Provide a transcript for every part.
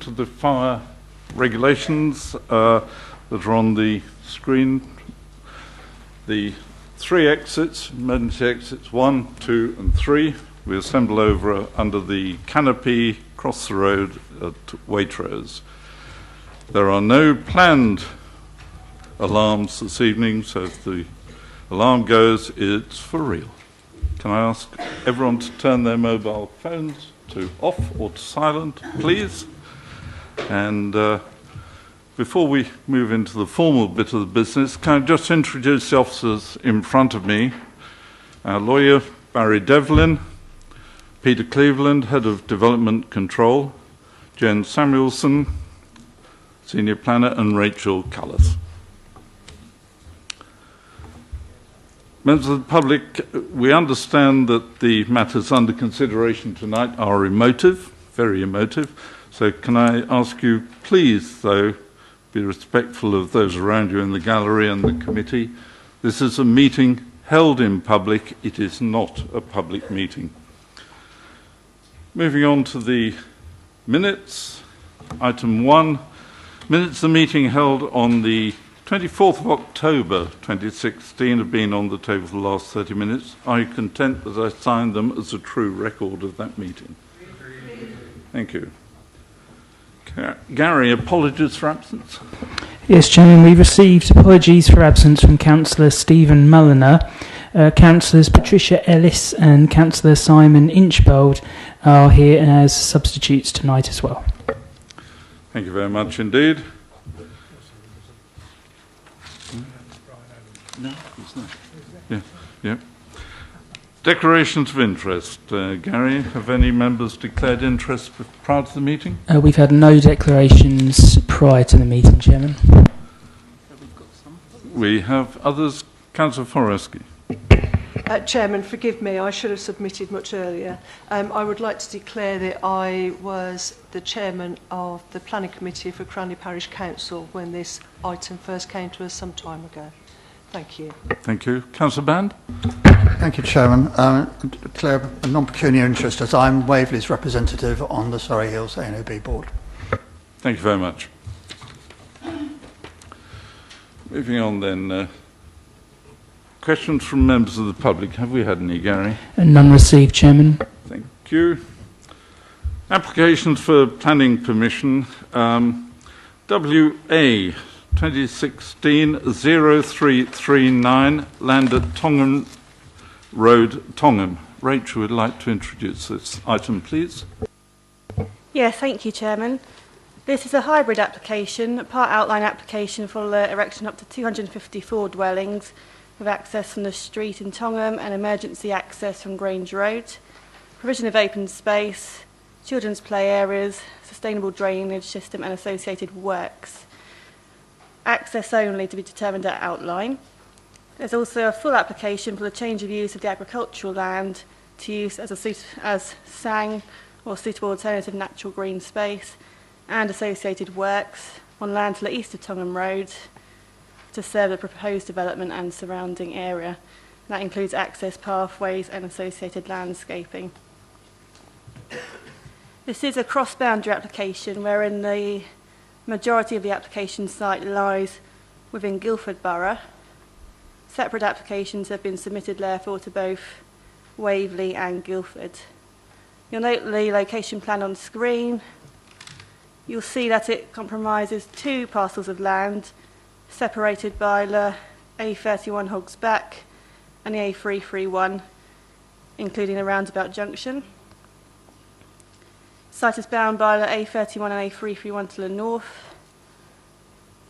To the fire regulations that are on the screen. The three exits, emergency exits 1, 2 and 3, we assemble over under the canopy across the road at Waitrose. There are no planned alarms this evening, so if the alarm goes, it's for real. Can I ask everyone to turn their mobile phones to off or to silent, please? And before we move into the formal bit of the business, can I just introduce the officers in front of me? Our lawyer, Barry Devlin, Peter Cleveland, Head of Development Control, Jen Samuelson, Senior Planner, and Rachel Cullis. Members of the public, we understand that the matters under consideration tonight are emotive, very emotive. So can I ask you, please, though, be respectful of those around you in the gallery and the committee. This is a meeting held in public. It is not a public meeting. Moving on to the minutes. Item 1, minutes of the meeting held on the 24th of October 2016 have been on the table for the last 30 minutes. Are you content that I sign them as a true record of that meeting? Thank you. Gary, apologies for absence. Yes, Chairman, we received apologies for absence from Councillor Stephen Mulliner. Councillors Patricia Ellis and Councillor Simon Inchbold are here as substitutes tonight as well. Thank you very much indeed. No, it's not. Yeah. Declarations of interest. Gary, have any members declared interest prior to the meeting? We've had no declarations prior to the meeting, Chairman. We have others. Councillor Foresky. Chairman, forgive me, I should have submitted much earlier. I would like to declare that I was the chairman of the Planning Committee for Cranley Parish Council when this item first came to us some time ago. Thank you. Thank you. Councillor Band. Thank you, Chairman. Declare a non-pecuniary interest as I'm Waverley's representative on the Surrey Hills ANOB board. Thank you very much. Moving on then. Questions from members of the public. Have we had any, Gary? None received, Chairman. Thank you. Applications for planning permission. WA 2016-0339, land at Tongham Road, Tongham. Rachel would like to introduce this item, please. Yes, thank you, Chairman. This is a hybrid application, a part outline application for the erection up to 254 dwellings with access from the street in Tongham and emergency access from Grange Road, provision of open space, children's play areas, sustainable drainage system and associated works. Access only to be determined at outline. There's also a full application for the change of use of the agricultural land to use as SANG or suitable alternative natural green space and associated works on land to the east of Tongham Road to serve the proposed development and surrounding area. That includes access pathways and associated landscaping. This is a cross-boundary application wherein the majority of the application site lies within Guildford Borough. Separate applications have been submitted therefore to both Waverley and Guildford. You'll note the location plan on screen. You'll see that it compromises two parcels of land separated by the A31 Hogs Back and the A331, including a roundabout junction. The site is bound by the A31 and A331 to the north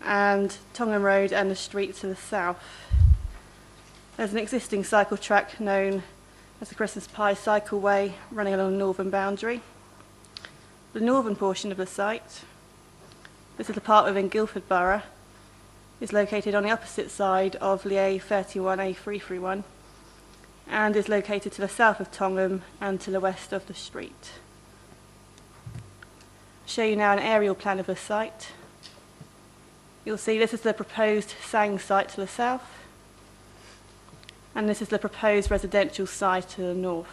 and Tongham Road and the street to the south. There's an existing cycle track known as the Christmas Pie Cycleway running along the northern boundary. The northern portion of the site, this is the part within Guildford Borough, is located on the opposite side of the A31, A331 and is located to the south of Tongham and to the west of the street. I'll show you now an aerial plan of the site. You'll see this is the proposed SANG site to the south and this is the proposed residential site to the north.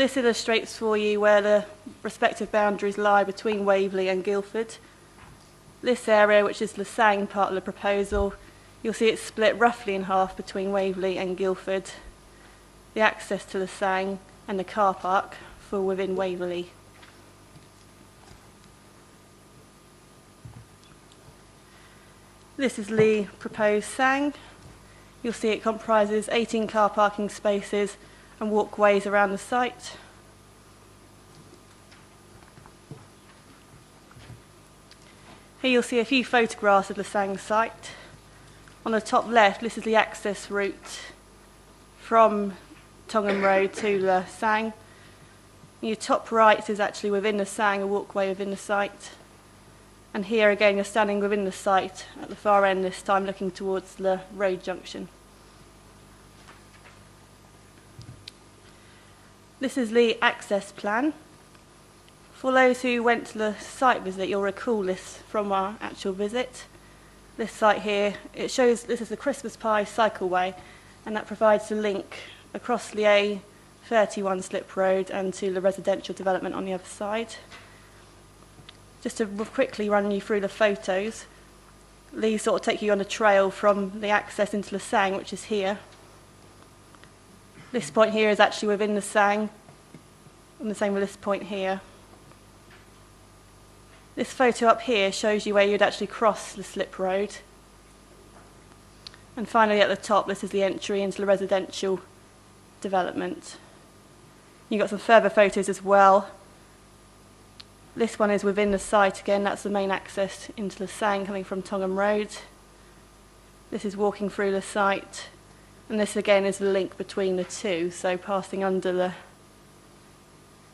This illustrates for you where the respective boundaries lie between Waverley and Guildford. This area, which is the Sang part of the proposal, you'll see it's split roughly in half between Waverley and Guildford. The access to the Sang and the car park fall within Waverley. This is the proposed Sang. You'll see it comprises 18 car parking spaces and walkways around the site. Here you'll see a few photographs of the Sang site. On the top left, this is the access route from Tongham Road to the Sang. Your top right is actually within the Sang, a walkway within the site. And here again, you're standing within the site at the far end this time, looking towards the road junction. This is the access plan. For those who went to the site visit, you'll recall this from our actual visit. This site here, it shows this is the Christmas Pie cycleway, and that provides a link across the A31 slip road and to the residential development on the other side. Just to quickly run you through the photos, these sort of take you on a trail from the access into the Sang, which is here. This point here is actually within the Sang, and the same with this point here. This photo up here shows you where you'd actually cross the slip road. And finally at the top, this is the entry into the residential development. You've got some further photos as well. This one is within the site again, that's the main access into the Sang coming from Tongham Road. This is walking through the site, and this again is the link between the two, so passing under the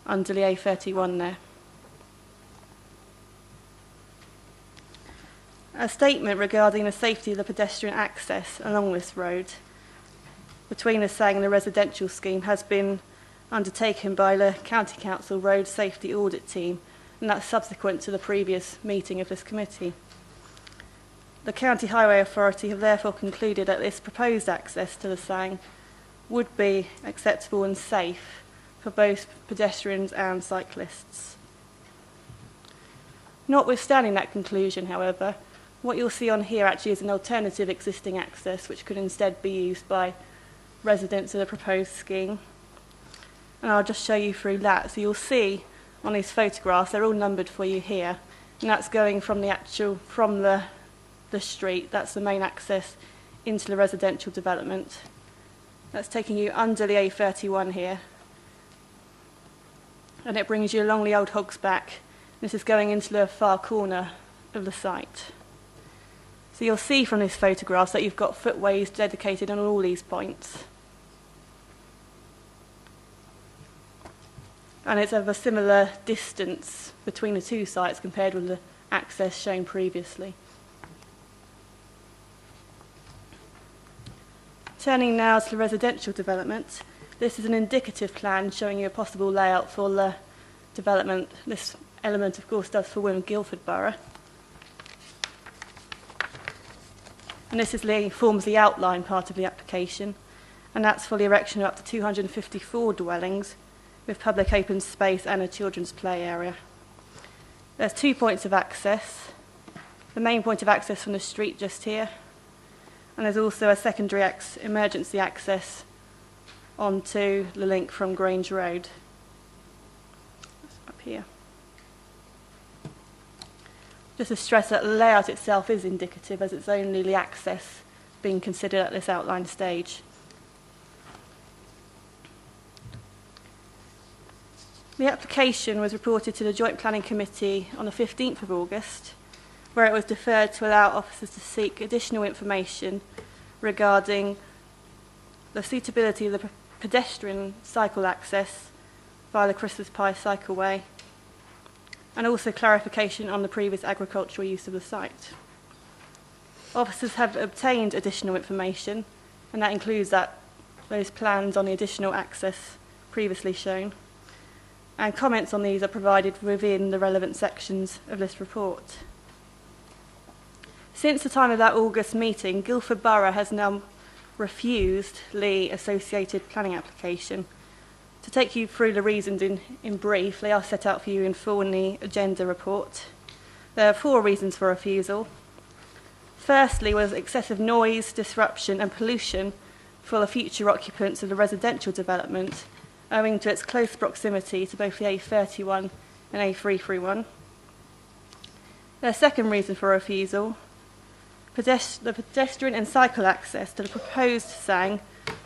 A31 there. A statement regarding the safety of the pedestrian access along this road between the Sang and the residential scheme has been undertaken by the County Council Road Safety Audit Team, and that's subsequent to the previous meeting of this committee. The County Highway Authority have therefore concluded that this proposed access to the Sang would be acceptable and safe for both pedestrians and cyclists. Notwithstanding that conclusion, however, what you'll see on here actually is an alternative existing access which could instead be used by residents of the proposed scheme. And I'll just show you through that. So you'll see on these photographs, they're all numbered for you here, and that's going from the street, that's the main access into the residential development. That's taking you under the A31 here, and it brings you along the old Hogs Back. This is going into the far corner of the site. So you'll see from this photograph that you've got footways dedicated on all these points. And it's of a similar distance between the two sites compared with the access shown previously. Turning now to the residential development, this is an indicative plan showing you a possible layout for the development. This element, of course, does fall within Guildford Borough. And this forms the outline part of the application, and that's for the erection of up to 254 dwellings with public open space and a children's play area. There's 2 points of access. The main point of access from the street just here, and there's also a secondary emergency access onto the link from Grange Road. That's up here. Just to stress that the layout itself is indicative, as it's only the access being considered at this outline stage. The application was reported to the Joint Planning Committee on the 15th of August, where it was deferred to allow officers to seek additional information regarding the suitability of the pedestrian cycle access via the Christmas Pie cycleway, and also clarification on the previous agricultural use of the site. Officers have obtained additional information, and that includes those plans on the additional access previously shown, and comments on these are provided within the relevant sections of this report. Since the time of that August meeting, Guildford Borough has now refused the associated planning application To take you through the reasons in brief, they are set out for you in full in the agenda report. There are 4 reasons for refusal. Firstly was excessive noise, disruption and pollution for the future occupants of the residential development, owing to its close proximity to both the A31 and A331. The second reason for refusal, the pedestrian and cycle access to the proposed SANG,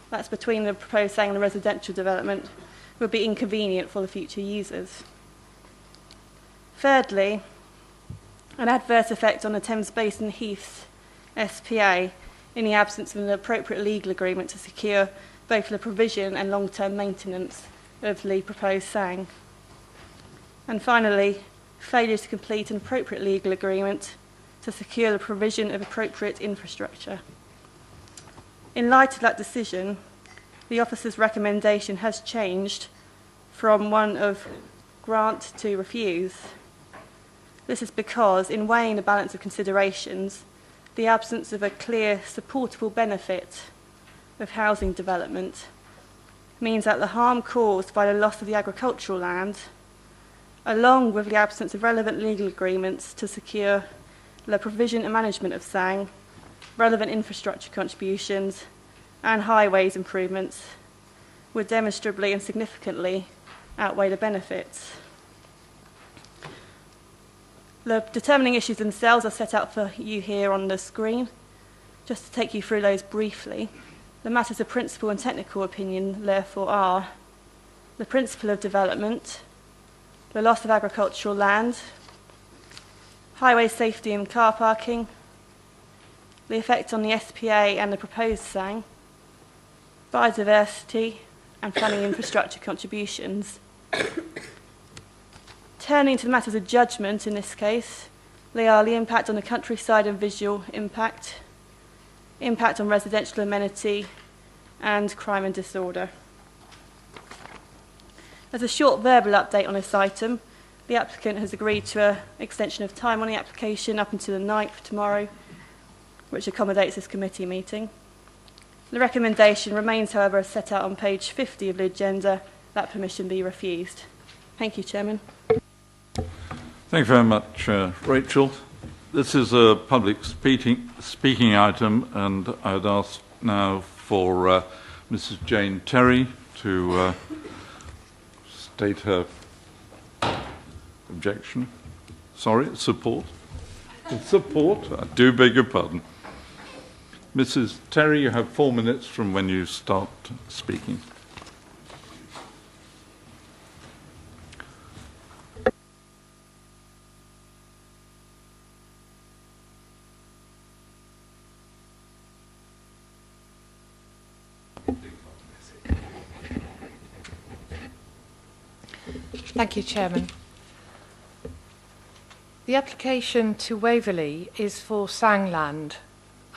that's between the proposed SANG and the residential development, would be inconvenient for the future users. Thirdly, an adverse effect on the Thames Basin Heaths SPA in the absence of an appropriate legal agreement to secure both the provision and long-term maintenance of the proposed SANG. And finally, failure to complete an appropriate legal agreement to secure the provision of appropriate infrastructure. In light of that decision, the officer's recommendation has changed from one of grant to refuse. This is because, in weighing the balance of considerations, the absence of a clear, supportable benefit of housing development means that the harm caused by the loss of the agricultural land, along with the absence of relevant legal agreements to secure the provision and management of SANG, relevant infrastructure contributions, and highways improvements, would demonstrably and significantly outweigh the benefits. The determining issues themselves are set out for you here on the screen. Just to take you through those briefly, the matters of principal and technical opinion therefore are the principle of development, the loss of agricultural land, highway safety and car parking, the effect on the SPA and the proposed SANG, biodiversity and planning infrastructure contributions. Turning to the matters of judgment in this case, they are the impact on the countryside and visual impact, impact on residential amenity, and crime and disorder. As a short verbal update on this item, the applicant has agreed to an extension of time on the application up until the 9th tomorrow, which accommodates this committee meeting. The recommendation remains, however, as set out on page 50 of the agenda, that permission be refused. Thank you, Chairman. Thank you very much, Rachel. This is a public speaking item, and I'd ask now for Mrs. Jane Terry to state her objection. Sorry, support. Support. I do beg your pardon. Mrs. Terry, you have 4 minutes from when you start speaking. Thank you, Chairman. The application to Waverley is for SANG land,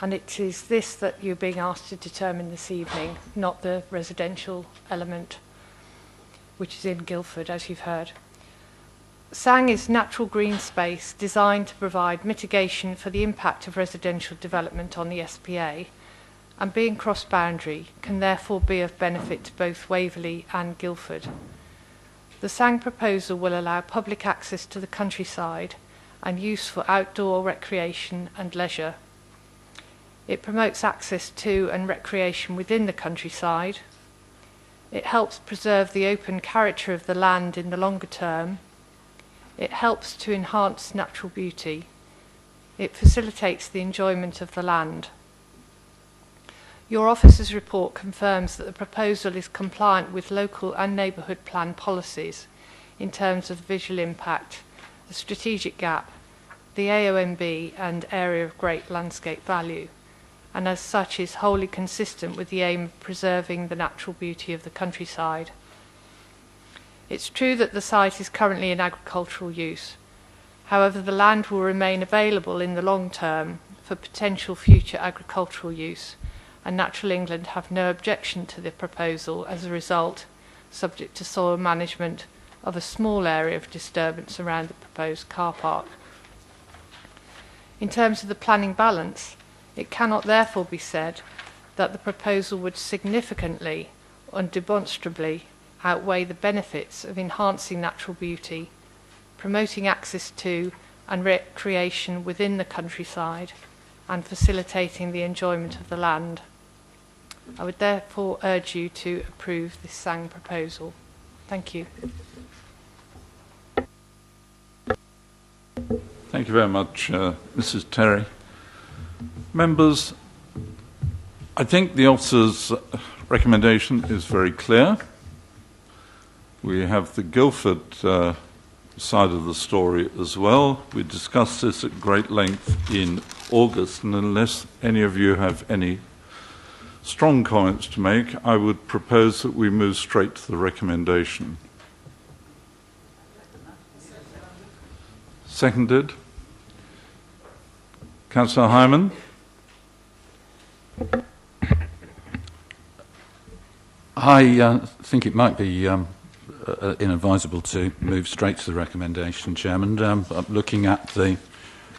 and it is this that you're being asked to determine this evening, not the residential element, which is in Guildford, as you've heard. SANG is natural green space designed to provide mitigation for the impact of residential development on the SPA, and being cross-boundary can therefore be of benefit to both Waverley and Guildford. The SANG proposal will allow public access to the countryside and use for outdoor recreation and leisure. It promotes access to and recreation within the countryside. It helps preserve the open character of the land in the longer term. It helps to enhance natural beauty. It facilitates the enjoyment of the land. Your officer's report confirms that the proposal is compliant with local and neighbourhood plan policies in terms of visual impact, the strategic gap, the AONB and area of great landscape value, and as such is wholly consistent with the aim of preserving the natural beauty of the countryside. It's true that the site is currently in agricultural use. However, the land will remain available in the long term for potential future agricultural use, and Natural England have no objection to the proposal as a result, subject to soil management of a small area of disturbance around the proposed car park. In terms of the planning balance, it cannot therefore be said that the proposal would significantly, undemonstrably, outweigh the benefits of enhancing natural beauty, promoting access to and recreation within the countryside, and facilitating the enjoyment of the land. I would therefore urge you to approve this SANG proposal. Thank you. Thank you very much, Mrs. Terry. Members, I think the officer's recommendation is very clear. We have the Guildford side of the story as well. We discussed this at great length in August, and unless any of you have any strong comments to make, I would propose that we move straight to the recommendation. Seconded. Councillor Hyman. I think it might be inadvisable to move straight to the recommendation, Chairman. I'm looking at the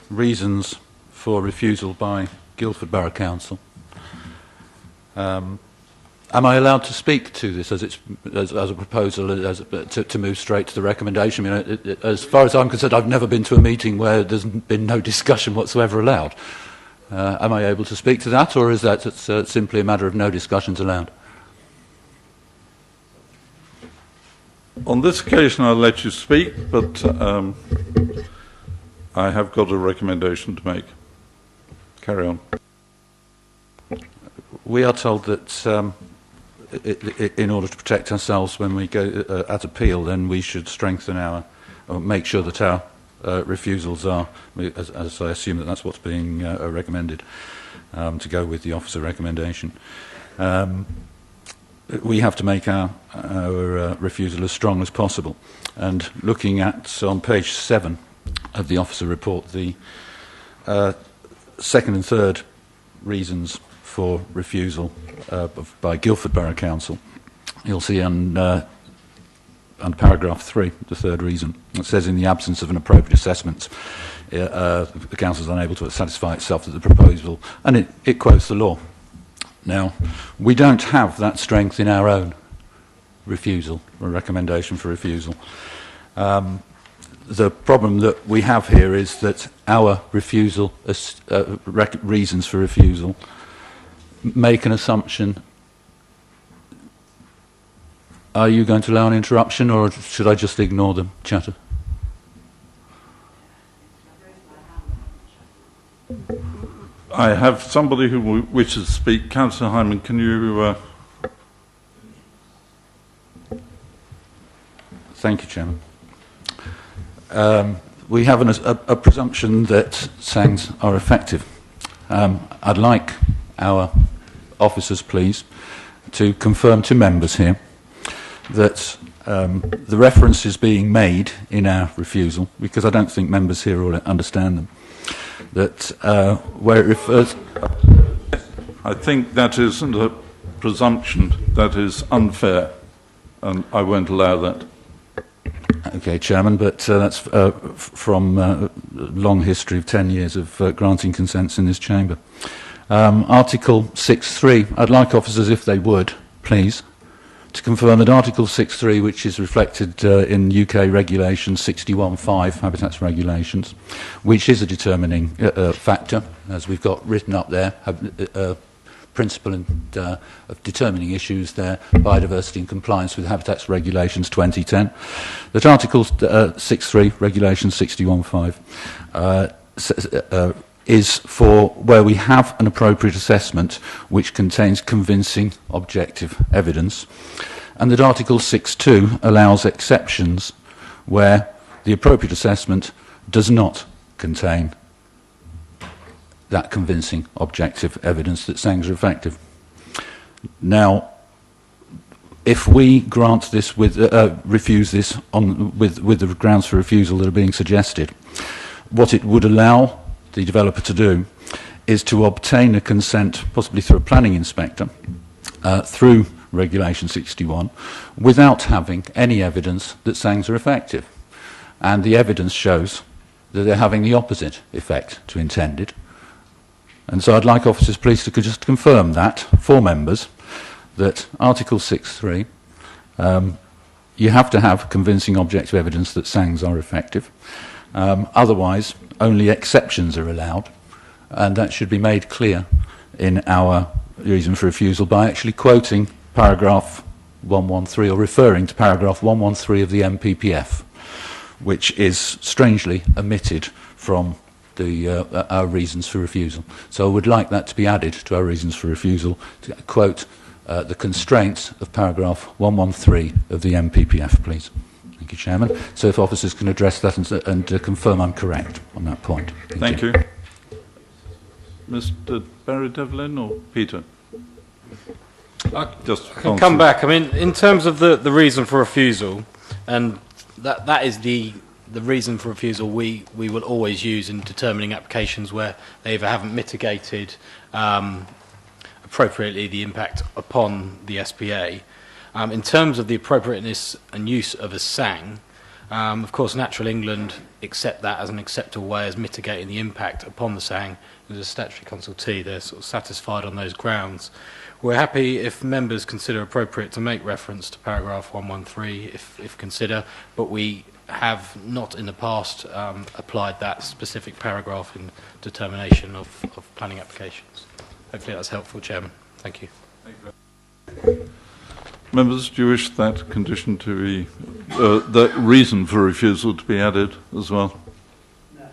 reasons for refusal by Guildford Borough Council. Am I allowed to speak to this as a proposal to move straight to the recommendation? I mean, as far as I'm concerned, I've never been to a meeting where there's been no discussion whatsoever allowed. Am I able to speak to that, or is that simply a matter of no discussions allowed? On this occasion, I'll let you speak, but I have got a recommendation to make. Carry on. We are told that in order to protect ourselves when we go at appeal, then we should strengthen or make sure that our refusals are, as I assume that that's what's being recommended, to go with the officer recommendation. We have to make our refusal as strong as possible. And looking at, on page 7 of the officer report, the second and third reasons for refusal by Guildford Borough Council, you'll see on paragraph 3, the third reason. It says, in the absence of an appropriate assessment, the council is unable to satisfy itself that the proposal, and it quotes the law. Now, we don't have that strength in our own refusal, or recommendation for refusal. The problem that we have here is that our refusal, reasons for refusal, make an assumption. Are you going to allow an interruption, or should I just ignore the chatter? I have somebody who wishes to speak. Councillor Hyman, can you... Thank you, Chairman. We have a presumption that SANGs are effective. I'd like our officers, please, to confirm to members here that the reference is being made in our refusal, because I don't think members here all understand them, that where it refers... I think that isn't a presumption, that is unfair, and I won't allow that. Okay, Chairman, but that's from a long history of 10 years of granting consents in this chamber. Article 6.3, I'd like officers, if they would, please, to confirm that Article 6.3, which is reflected in UK Regulation 61.5, Habitats Regulations, which is a determining factor, as we've got written up there, principle of determining issues there, biodiversity and compliance with Habitats Regulations 2010, that Article 6.3, Regulation 61.5, is for where we have an appropriate assessment which contains convincing objective evidence, and that Article 6.2 allows exceptions where the appropriate assessment does not contain that convincing objective evidence that SANGs are effective. Now, if we grant this with refuse this with the grounds for refusal that are being suggested, what it would allow the developer to do is to obtain a consent, possibly through a planning inspector, through Regulation 61, without having any evidence that SANGs are effective. And the evidence shows that they're having the opposite effect to intended. And so I'd like officers, please, to just confirm that for members, that Article 6.3 you have to have convincing objective evidence that SANGs are effective. Otherwise, only exceptions are allowed, and that should be made clear in our reason for refusal by actually quoting paragraph 113 or referring to paragraph 113 of the MPPF, which is strangely omitted from our reasons for refusal. So I would like that to be added to our reasons for refusal, to quote the constraints of paragraph 113 of the MPPF, please. Thank you, Chairman. So if officers can address that and confirm I'm correct on that point. Thank you. Mr. Barry Devlin or Peter? I can come back. I mean, in terms of the reason for refusal, and that is the reason for refusal we will always use in determining applications where they either haven't mitigated appropriately the impact upon the SPA. In terms of the appropriateness and use of a SANG, of course Natural England accept that as an acceptable way as mitigating the impact upon the SANG. As a statutory consultee, they're sort of satisfied on those grounds. We're happy if members consider appropriate to make reference to paragraph 113 if consider, but we have not in the past applied that specific paragraph in determination of planning applications. Hopefully that's helpful, Chairman. Thank you. Thank you. Members, do you wish that condition to be, that reason for refusal to be added as well? No.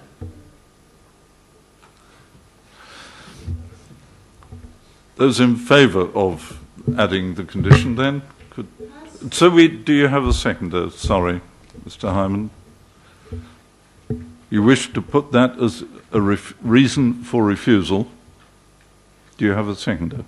Those in favour of adding the condition then? Do you have a seconder? Sorry, Mr. Hyman. You wish to put that as a reason for refusal? Do you have a seconder?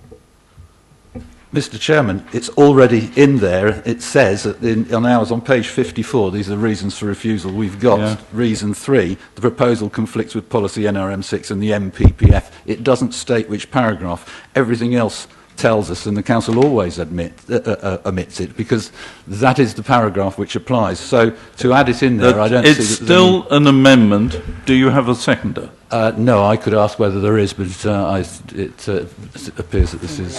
Mr. Chairman, it's already in there. It says on ours on page 54, these are reasons for refusal. We've got reason 3, the proposal conflicts with policy NRM 6 and the MPPF. It doesn't state which paragraph. Everything else tells us, and the Council always omits it, because that is the paragraph which applies. So to add it in there, I don't see... It's still an amendment. Do you have a seconder? No, I could ask whether there is, but it appears that this is...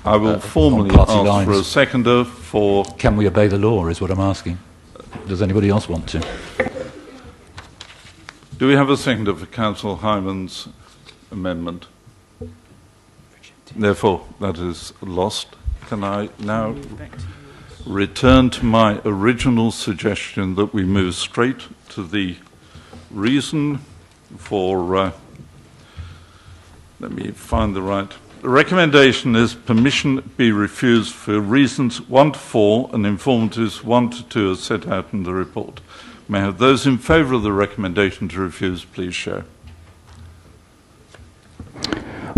I will formally ask for a seconder for... Can we obey the law, is what I'm asking. Does anybody else want to? Do we have a seconder for Councillor Hyman's amendment? Therefore, that is lost. Can I now return to my original suggestion that we move straight to the reason for... let me find the right... The recommendation is permission be refused for reasons 1 to 4 and informatives 1 to 2 as set out in the report. May I have those in favour of the recommendation to refuse please show.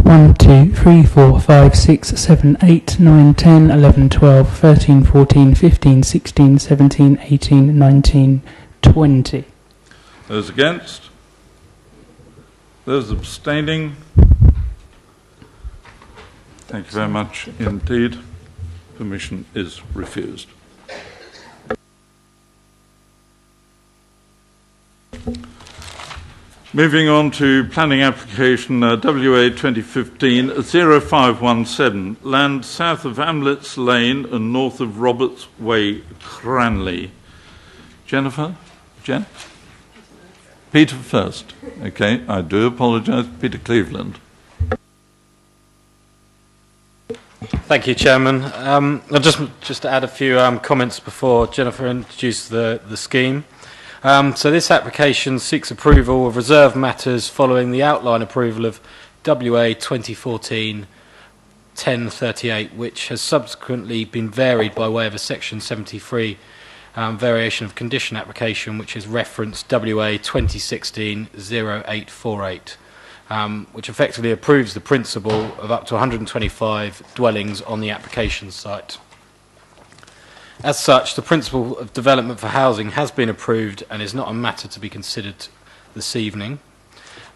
1, 2, 3, 4, 5, 6, 7, 8, 9, 10, 11, 12, 13, 14, 15, 16, 17, 18, 19, 20. Those against? Those abstaining? Thank you very much indeed. Permission is refused. Moving on to planning application WA 2015-0517, land south of Amlets Lane and north of Roberts Way, Cranley. Jennifer? Jen? Peter first. Okay, I do apologise. Peter Cleveland. Thank you, Chairman. I'll just add a few comments before Jennifer introduces the scheme. So this application seeks approval of reserved matters following the outline approval of WA 2014-1038, which has subsequently been varied by way of a Section 73 variation of condition application, which is referenced WA 2016-0848, which effectively approves the principle of up to 125 dwellings on the application site. As such, the principle of development for housing has been approved and is not a matter to be considered this evening.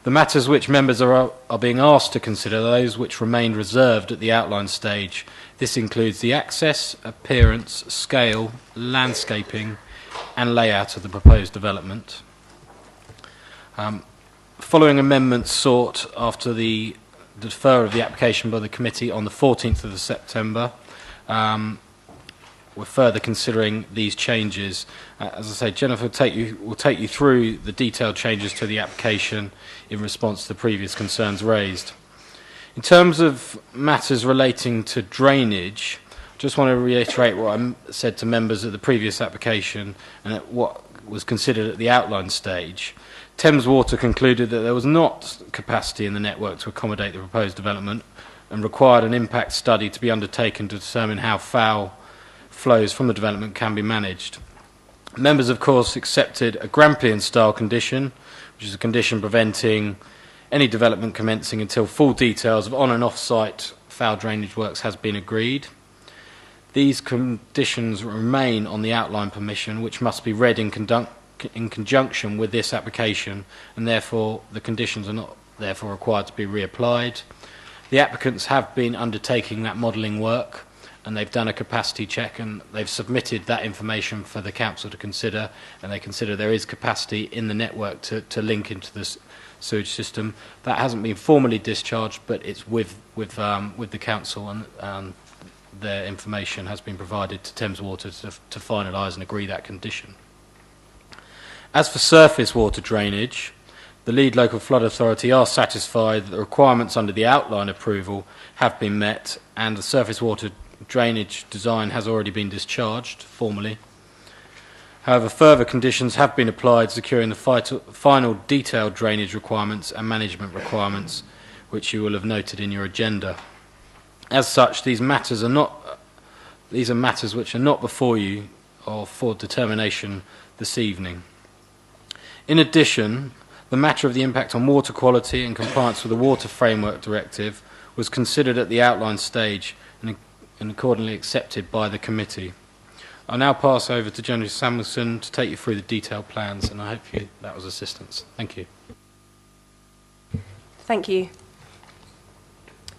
The matters which members are being asked to consider are those which remained reserved at the outline stage. This includes the access, appearance, scale, landscaping and layout of the proposed development. Following amendments sought after the deferral of the application by the committee on the 14th of September, we're further considering these changes. As I say, Jennifer will take you through the detailed changes to the application in response to the previous concerns raised. In terms of matters relating to drainage, I just want to reiterate what I said to members of the previous application and what was considered at the outline stage. Thames Water concluded that there was not capacity in the network to accommodate the proposed development and required an impact study to be undertaken to determine how foul flows from the development can be managed. Members, of course, accepted a Grampian-style condition, which is a condition preventing any development commencing until full details of on- and off-site foul drainage works has been agreed. These conditions remain on the outline permission, which must be read in conjunction with this application, and therefore the conditions are not therefore required to be reapplied. The applicants have been undertaking that modelling work, and they've done a capacity check, and they've submitted that information for the council to consider, and they consider there is capacity in the network to link into the sewage system. That hasn't been formally discharged, but it's with the council, and their information has been provided to Thames Water to finalise and agree that condition. As for surface water drainage, the lead local flood authority are satisfied that the requirements under the outline approval have been met, and the surface water drainage design has already been discharged formally. However, further conditions have been applied, securing the final detailed drainage requirements and management requirements, which you will have noted in your agenda. As such, these are matters which are not before you or for determination this evening. In addition, the matter of the impact on water quality and compliance with the Water Framework Directive was considered at the outline stage and accordingly accepted by the committee. I'll now pass over to Jennifer Samuelson to take you through the detailed plans, and I hope that was assistance. Thank you. Thank you.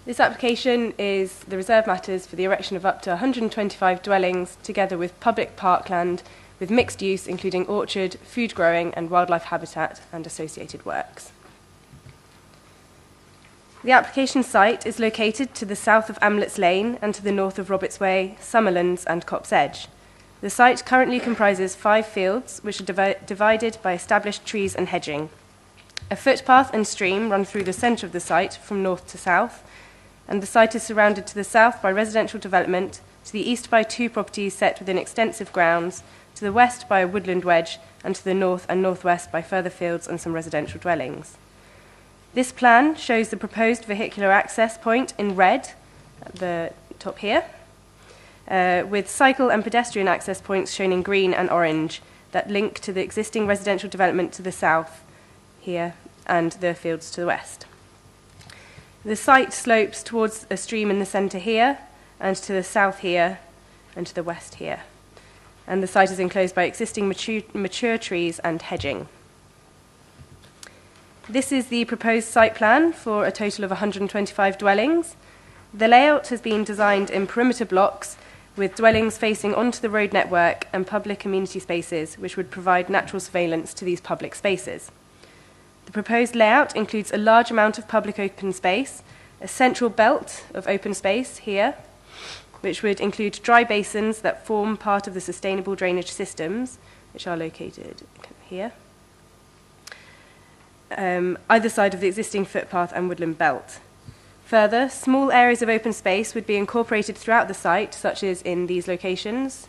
This application is the reserve matters for the erection of up to 125 dwellings, together with public parkland, with mixed use, including orchard, food growing and wildlife habitat and associated works. The application site is located to the south of Amlets Lane and to the north of Roberts Way, Summerlands and Copse Edge. The site currently comprises 5 fields, which are divided by established trees and hedging. A footpath and stream run through the centre of the site from north to south, and the site is surrounded to the south by residential development, to the east by 2 properties set within extensive grounds, to the west by a woodland wedge, and to the north and northwest by further fields and some residential dwellings. This plan shows the proposed vehicular access point in red at the top here, with cycle and pedestrian access points shown in green and orange that link to the existing residential development to the south here and the fields to the west. The site slopes towards a stream in the centre here, and to the south here, and to the west here. And the site is enclosed by existing mature trees and hedging. This is the proposed site plan for a total of 125 dwellings. The layout has been designed in perimeter blocks with dwellings facing onto the road network and public community spaces, which would provide natural surveillance to these public spaces. The proposed layout includes a large amount of public open space, a central belt of open space here, which would include dry basins that form part of the sustainable drainage systems, which are located here, either side of the existing footpath and woodland belt. Further, small areas of open space would be incorporated throughout the site, such as in these locations.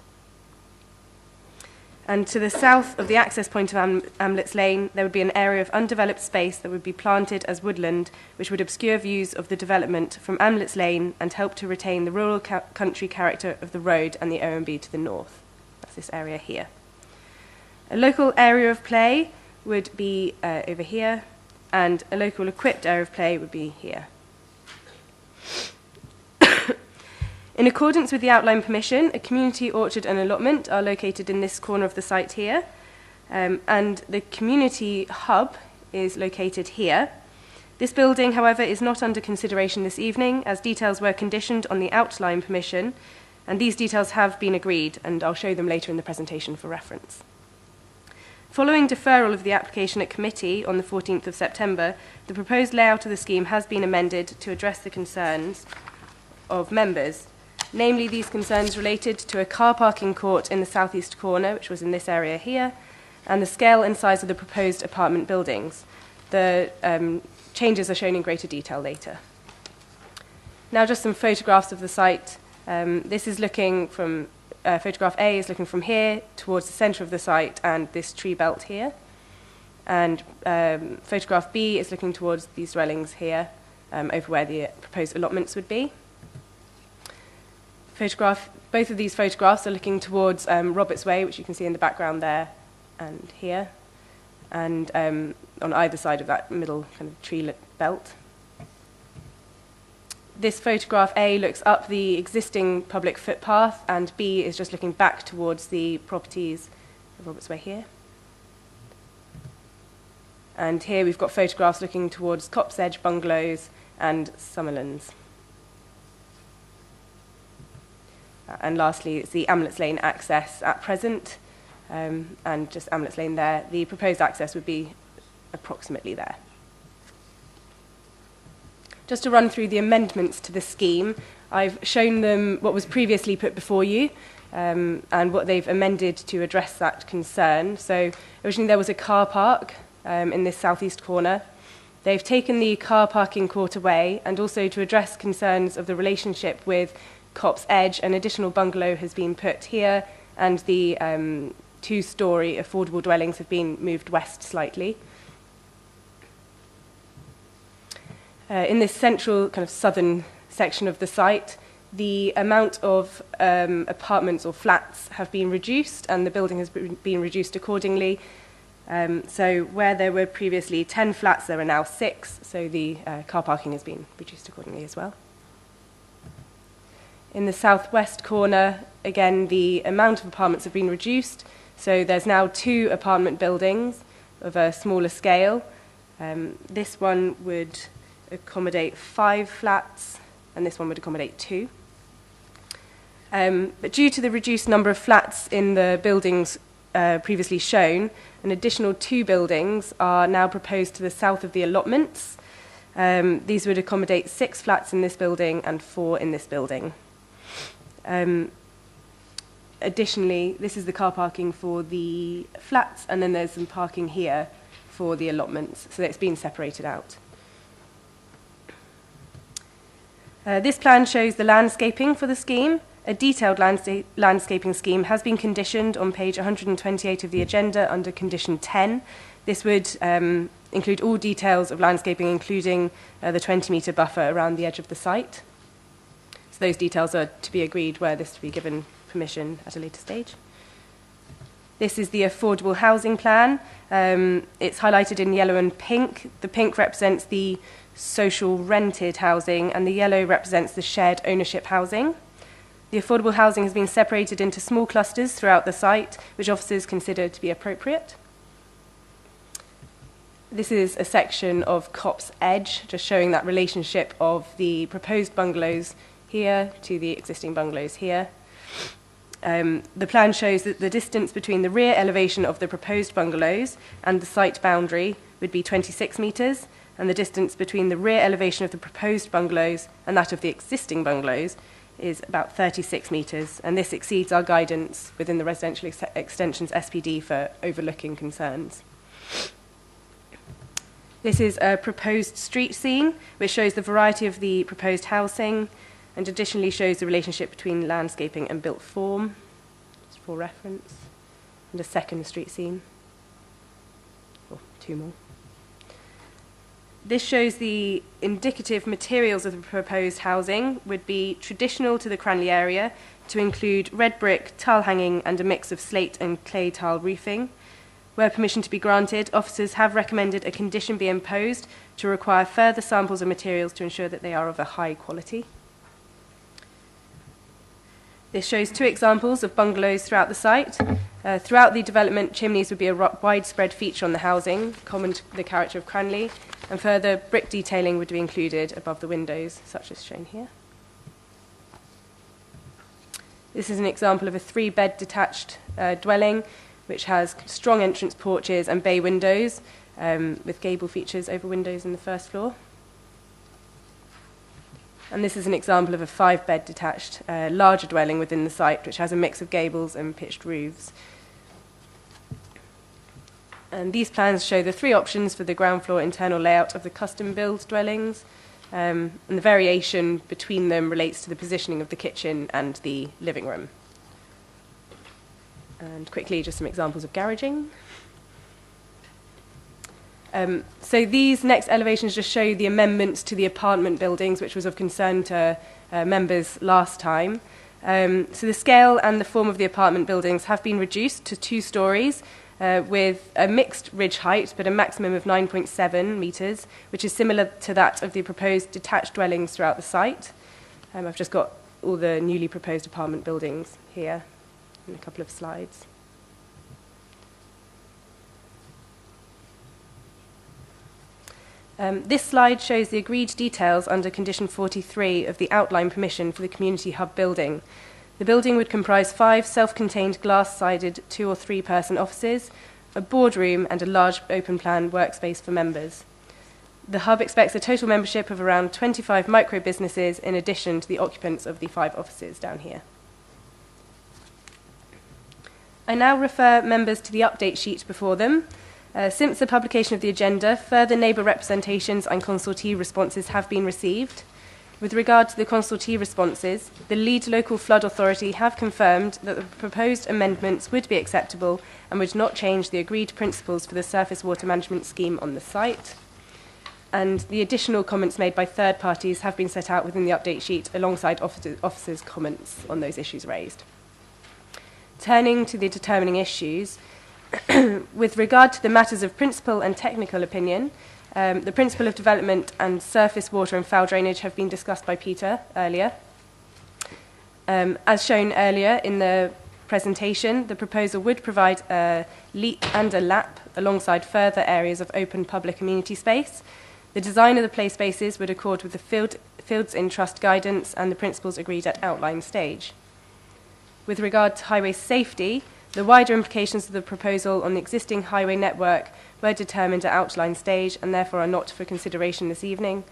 And to the south of the access point of Amlets Lane, there would be an area of undeveloped space that would be planted as woodland, which would obscure views of the development from Amlets Lane and help to retain the rural country character of the road and the OMB to the north. That's this area here. A local area of play would be over here, and a local equipped area of play would be here. In accordance with the outline permission, a community orchard and allotment are located in this corner of the site here, and the community hub is located here. This building, however, is not under consideration this evening, as details were conditioned on the outline permission, and these details have been agreed, and I'll show them later in the presentation for reference. Following deferral of the application at committee on the 14th of September, the proposed layout of the scheme has been amended to address the concerns of members. Namely, these concerns related to a car parking court in the southeast corner, which was in this area here, and the scale and size of the proposed apartment buildings. The changes are shown in greater detail later. Now just some photographs of the site. This is looking from, photograph A is looking from here towards the centre of the site and this tree belt here. And photograph B is looking towards these dwellings here, over where the proposed allotments would be. Both of these photographs are looking towards Roberts Way, which you can see in the background there and here, and on either side of that middle kind of tree belt. This photograph A looks up the existing public footpath, and B is just looking back towards the properties of Roberts Way here. And here we've got photographs looking towards Copse Edge bungalows and Summerlands. And lastly, it's the Amlets Lane access at present, and just Amlets Lane there. The proposed access would be approximately there. Just to run through the amendments to the scheme, I've shown them what was previously put before you, and what they've amended to address that concern. So originally there was a car park in this southeast corner. They've taken the car parking court away, and also to address concerns of the relationship with Copse Edge, an additional bungalow has been put here, and the two-storey affordable dwellings have been moved west slightly. In this central kind of southern section of the site, the amount of apartments or flats have been reduced, and the building has been reduced accordingly. So where there were previously 10 flats, there are now 6, so the car parking has been reduced accordingly as well. In the southwest corner, again, the amount of apartments have been reduced, so there's now 2 apartment buildings of a smaller scale. This one would accommodate 5 flats, and this one would accommodate 2. But due to the reduced number of flats in the buildings previously shown, an additional 2 buildings are now proposed to the south of the allotments. These would accommodate 6 flats in this building and 4 in this building. Additionally, this is the car parking for the flats, and then there's some parking here for the allotments, so it's been separated out. This plan shows the landscaping for the scheme. A detailed landscaping scheme has been conditioned on page 128 of the agenda under condition 10. This would include all details of landscaping, including the 20-metre buffer around the edge of the site. So those details are to be agreed were this to be given permission at a later stage. This is the affordable housing plan. It's highlighted in yellow and pink. The pink represents the social rented housing, and the yellow represents the shared ownership housing. The affordable housing has been separated into small clusters throughout the site, which officers consider to be appropriate. This is a section of Copse Edge, just showing that relationship of the proposed bungalows here to the existing bungalows here. The plan shows that the distance between the rear elevation of the proposed bungalows and the site boundary would be 26 metres, and the distance between the rear elevation of the proposed bungalows and that of the existing bungalows is about 36 metres, and this exceeds our guidance within the Residential Extensions SPD for overlooking concerns. This is a proposed street scene, which shows the variety of the proposed housing, and additionally shows the relationship between landscaping and built form, just for reference, and a second street scene, or 2 more. This shows the indicative materials of the proposed housing would be traditional to the Cranley area, to include red brick, tile hanging, and a mix of slate and clay tile roofing. Where permission to be granted, officers have recommended a condition be imposed to require further samples of materials to ensure that they are of a high quality. This shows 2 examples of bungalows throughout the site. Throughout the development, chimneys would be a widespread feature on the housing, common to the character of Cranley, and further brick detailing would be included above the windows, such as shown here. This is an example of a 3-bed detached dwelling, which has strong entrance porches and bay windows, with gable features over windows in the first floor. And this is an example of a 5-bed detached larger dwelling within the site, which has a mix of gables and pitched roofs. And these plans show the 3 options for the ground floor internal layout of the custom-built dwellings, and the variation between them relates to the positioning of the kitchen and the living room. And quickly, just some examples of garaging. So these next elevations just show the amendments to the apartment buildings, which was of concern to members last time. So the scale and the form of the apartment buildings have been reduced to 2 stories with a mixed ridge height, but a maximum of 9.7 metres, which is similar to that of the proposed detached dwellings throughout the site. I've just got all the newly proposed apartment buildings here in a couple of slides. This slide shows the agreed details under condition 43 of the outline permission for the community hub building. The building would comprise 5 self-contained glass-sided 2 or 3 person offices, a boardroom and a large open-plan workspace for members. The hub expects a total membership of around 25 micro-businesses in addition to the occupants of the 5 offices down here. I now refer members to the update sheet before them. Since the publication of the agenda, further neighbour representations and consultee responses have been received. With regard to the consultee responses, the lead local flood authority have confirmed that the proposed amendments would be acceptable and would not change the agreed principles for the surface water management scheme on the site. And the additional comments made by third parties have been set out within the update sheet alongside officers' comments on those issues raised. Turning to the determining issues, with regard to the matters of principal and technical opinion, the principle of development and surface water and foul drainage have been discussed by Peter earlier. As shown earlier in the presentation, the proposal would provide a leap and a lap alongside further areas of open public amenity space. The design of the play spaces would accord with the Fields in Trust guidance and the principles agreed at outline stage. With regard to highway safety, the wider implications of the proposal on the existing highway network were determined at outline stage and therefore are not for consideration this evening.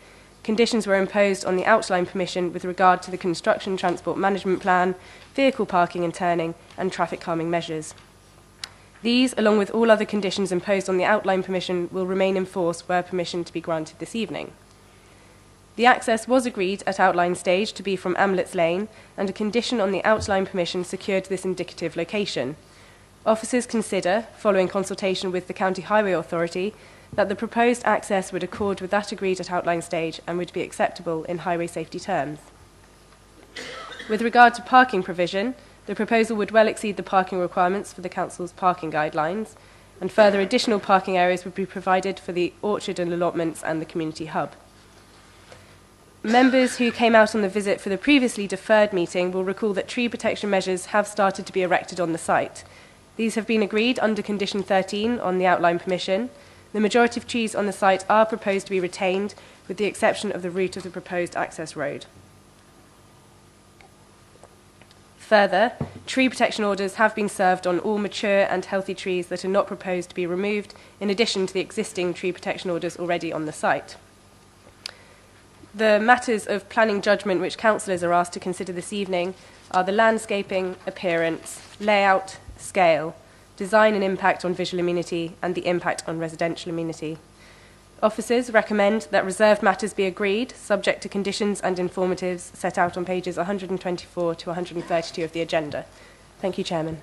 Conditions were imposed on the outline permission with regard to the construction transport management plan, vehicle parking and turning, and traffic calming measures. These, along with all other conditions imposed on the outline permission, will remain in force were permission to be granted this evening. The access was agreed at outline stage to be from Amlets Lane, and a condition on the outline permission secured this indicative location. Officers consider, following consultation with the County Highway Authority, that the proposed access would accord with that agreed at outline stage and would be acceptable in highway safety terms. With regard to parking provision, the proposal would well exceed the parking requirements for the Council's parking guidelines, and further additional parking areas would be provided for the orchard and allotments and the community hub. Members who came out on the visit for the previously deferred meeting will recall that tree protection measures have started to be erected on the site. These have been agreed under condition 13 on the outline permission. The majority of trees on the site are proposed to be retained, with the exception of the route of the proposed access road. Further, tree protection orders have been served on all mature and healthy trees that are not proposed to be removed, in addition to the existing tree protection orders already on the site. The matters of planning judgment which councillors are asked to consider this evening are the landscaping, appearance, layout, scale, design and impact on visual amenity, and the impact on residential amenity. Officers recommend that reserved matters be agreed, subject to conditions and informatives set out on pages 124 to 132 of the agenda. Thank you, Chairman.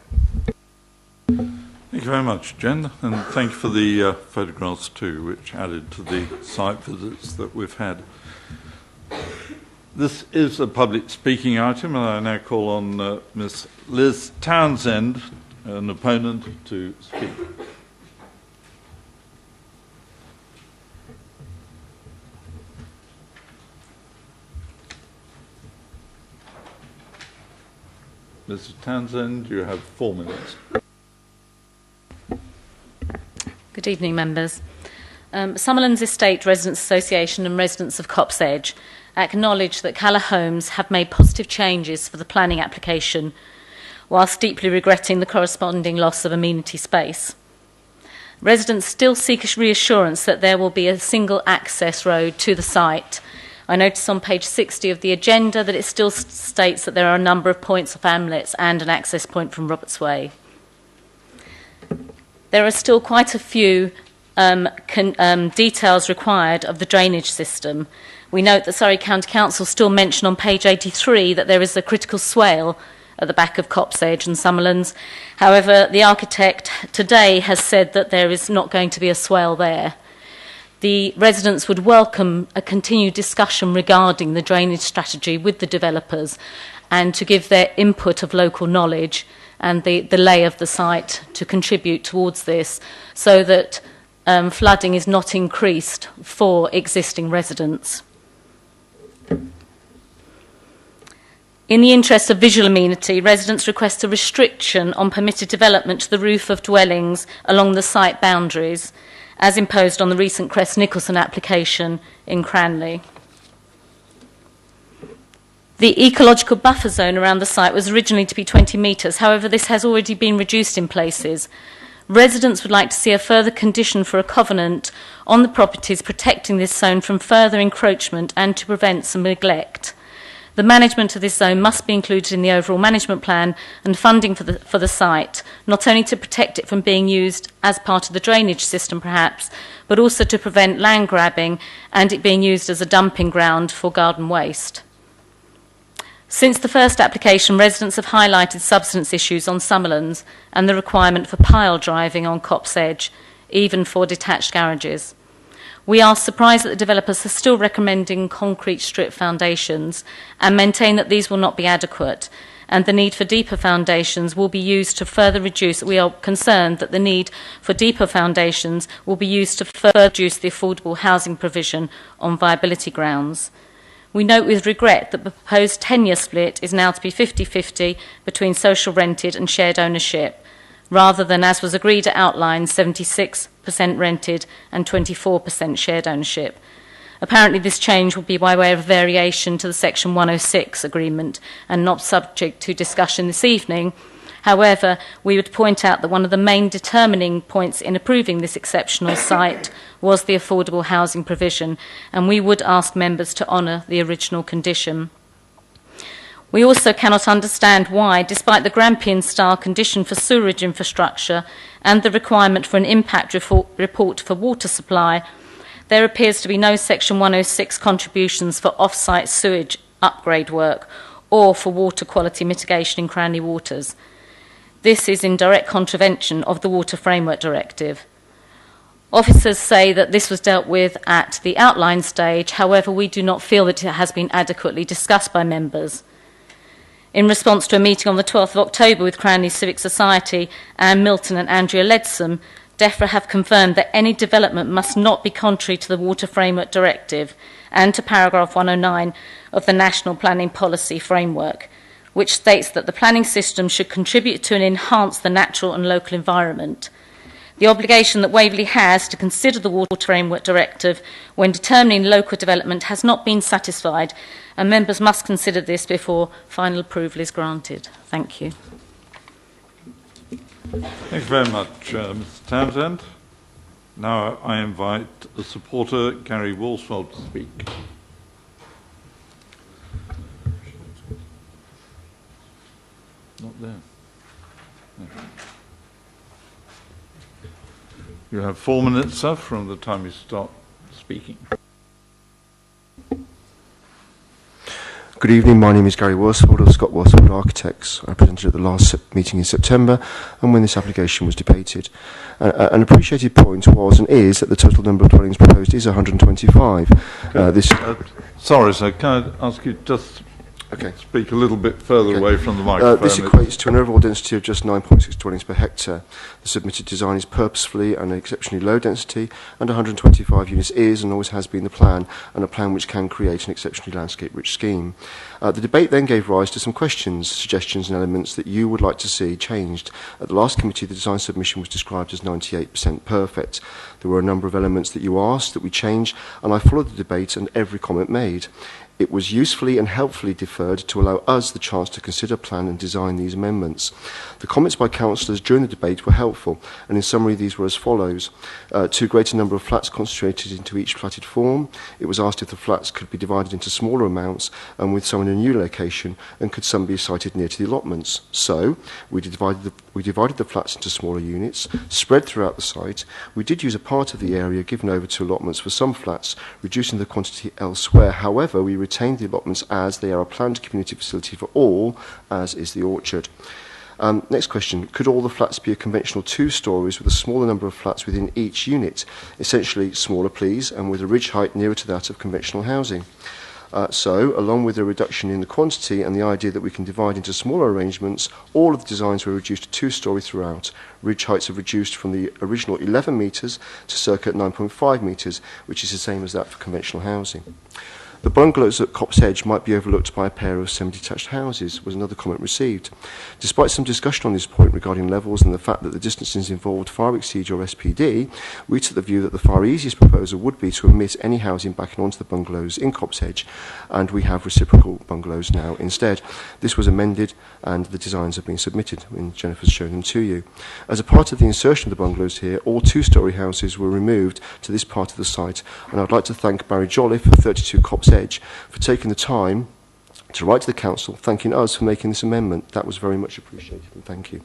Thank you very much, Jen, and thank you for the photographs too, which added to the site visits that we've had. This is a public speaking item, and I now call on Ms. Liz Townsend, an opponent, to speak. Mrs. Townsend, you have 4 minutes. Good evening, members. Summerlands Estate Residents Association and residents of Copse Edge acknowledge that Calla Homes have made positive changes for the planning application, whilst deeply regretting the corresponding loss of amenity space. Residents still seek reassurance that there will be a single access road to the site I notice on page 60 of the agenda that it still states that there are a number of points of hamlets and an access point from Roberts Way. There are still quite a few details required of the drainage system. We note that Surrey County Council still mention on page 83 that there is a critical swale at the back of Copse Edge and Summerlands. However, the architect today has said that there is not going to be a swale there. The residents would welcome a continued discussion regarding the drainage strategy with the developers and to give their input of local knowledge and the lay of the site to contribute towards this, so that flooding is not increased for existing residents. In the interest of visual amenity, residents request a restriction on permitted development to the roof of dwellings along the site boundaries, as imposed on the recent Crest-Nicholson application in Cranley. The ecological buffer zone around the site was originally to be 20 metres. However, this has already been reduced in places. Residents would like to see a further condition for a covenant on the properties protecting this zone from further encroachment and to prevent some neglect. The management of this zone must be included in the overall management plan and funding for the site, not only to protect it from being used as part of the drainage system perhaps, but also to prevent land grabbing and it being used as a dumping ground for garden waste. Since the first application, residents have highlighted subsidence issues on Summerlands and the requirement for pile driving on Copse Edge, even for detached garages. We are surprised that the developers are still recommending concrete strip foundations and maintain that these will not be adequate, and the need for deeper foundations will be used to further reduce. We are concerned that the need for deeper foundations will be used to further reduce the affordable housing provision on viability grounds. We note with regret that the proposed tenure split is now to be 50-50 between social rented and shared ownership, rather than, as was agreed at outline, 76% rented and 24% shared ownership. Apparently this change will be by way of variation to the Section 106 agreement and not subject to discussion this evening. However, we would point out that one of the main determining points in approving this exceptional site was the affordable housing provision, and we would ask members to honour the original condition. We also cannot understand why, despite the Grampian-style condition for sewerage infrastructure and the requirement for an impact report for water supply, there appears to be no Section 106 contributions for off-site sewage upgrade work or for water quality mitigation in Cranley waters. This is in direct contravention of the Water Framework Directive. Officers say that this was dealt with at the outline stage. However, we do not feel that it has been adequately discussed by members. In response to a meeting on the 12th of October with Cranley Civic Society, Anne Milton and Andrea Ledsom, DEFRA have confirmed that any development must not be contrary to the Water Framework Directive and to paragraph 109 of the National Planning Policy Framework, which states that the planning system should contribute to and enhance the natural and local environment. The obligation that Waverley has to consider the Water Framework Directive when determining local development has not been satisfied, and members must consider this before final approval is granted. Thank you. Thank you very much, Mr. Townsend. Now I invite the supporter, Gary Woolsford, to speak. Not there. No. You have 4 minutes, sir, from the time you start speaking. Good evening, my name is Gary Worsfold of Scott Worsfold Architects. I presented at the last meeting in September and when this application was debated. An appreciated point was and is that the total number of dwellings proposed is 125. Sorry, sir, can I ask you just speak a little bit further away from the microphone? This equates to an overall density of just 9.6 dwellings per hectare. The submitted design is purposefully and exceptionally low density, and 125 units is and always has been the plan, and a plan which can create an exceptionally landscape-rich scheme. The debate then gave rise to some questions, suggestions and elements that you would like to see changed. At the last committee, the design submission was described as 98% perfect. There were a number of elements that you asked that we change, and I followed the debate and every comment made. It was usefully and helpfully deferred to allow us the chance to consider, plan and design these amendments. The comments by councillors during the debate were helpful, and in summary these were as follows. Too great a number of flats concentrated into each platted form. It was asked if the flats could be divided into smaller amounts and with some in a new location, and could some be sited near to the allotments. So, we divided the flats into smaller units, spread throughout the site. We did use a part of the area given over to allotments for some flats, reducing the quantity elsewhere. However, we retained the allotments as they are a planned community facility for all, as is the orchard. Next question. Could all the flats be a conventional 2 stories with a smaller number of flats within each unit? Essentially smaller, please, and with a ridge height nearer to that of conventional housing. So, along with a reduction in the quantity and the idea that we can divide into smaller arrangements, all of the designs were reduced to 2-storey throughout. Ridge heights have reduced from the original 11 metres to circa 9.5 metres, which is the same as that for conventional housing. The bungalows at Copse Edge might be overlooked by a pair of semi-detached houses, was another comment received. Despite some discussion on this point regarding levels and the fact that the distances involved far exceed your SPD, we took the view that the far easiest proposal would be to omit any housing backing onto the bungalows in Copse Edge, and we have reciprocal bungalows now instead. This was amended and the designs have been submitted, and Jennifer's shown them to you. As a part of the insertion of the bungalows here, all 2-storey houses were removed to this part of the site, and I'd like to thank Barry Jolliffe of 32 Copse Edge for taking the time to write to the council thanking us for making this amendment. That was very much appreciated, and thank you.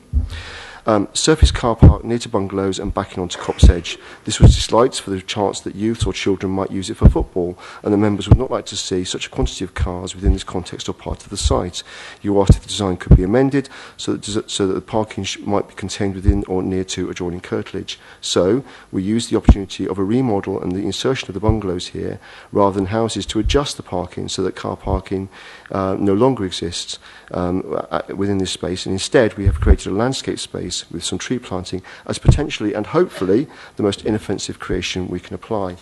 Surface car park near to bungalows and backing onto Copse Edge. This was disliked for the chance that youth or children might use it for football, and the members would not like to see such a quantity of cars within this context or part of the site. You asked if the design could be amended so that the parking might be contained within or near to adjoining curtilage. So, we used the opportunity of a remodel and the insertion of the bungalows here, rather than houses, to adjust the parking so that car parking no longer exists within this space, and instead we have created a landscape space with some tree planting as potentially and hopefully the most inoffensive creation we can apply.